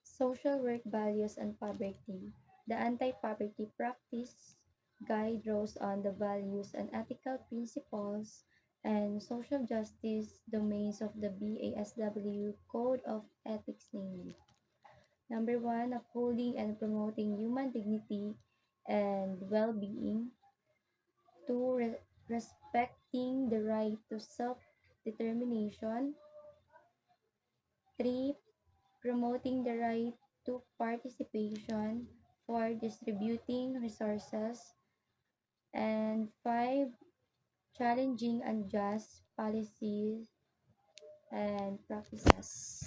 Social work values and poverty. The anti-poverty practice guide draws on the values and ethical principles and social justice domains of the BASW Code of Ethics, namely: number 1, upholding and promoting human dignity and well-being. 2, respecting the right to self-determination. 3, promoting the right to participation. 4, distributing resources. And 5, challenging unjust policies and practices.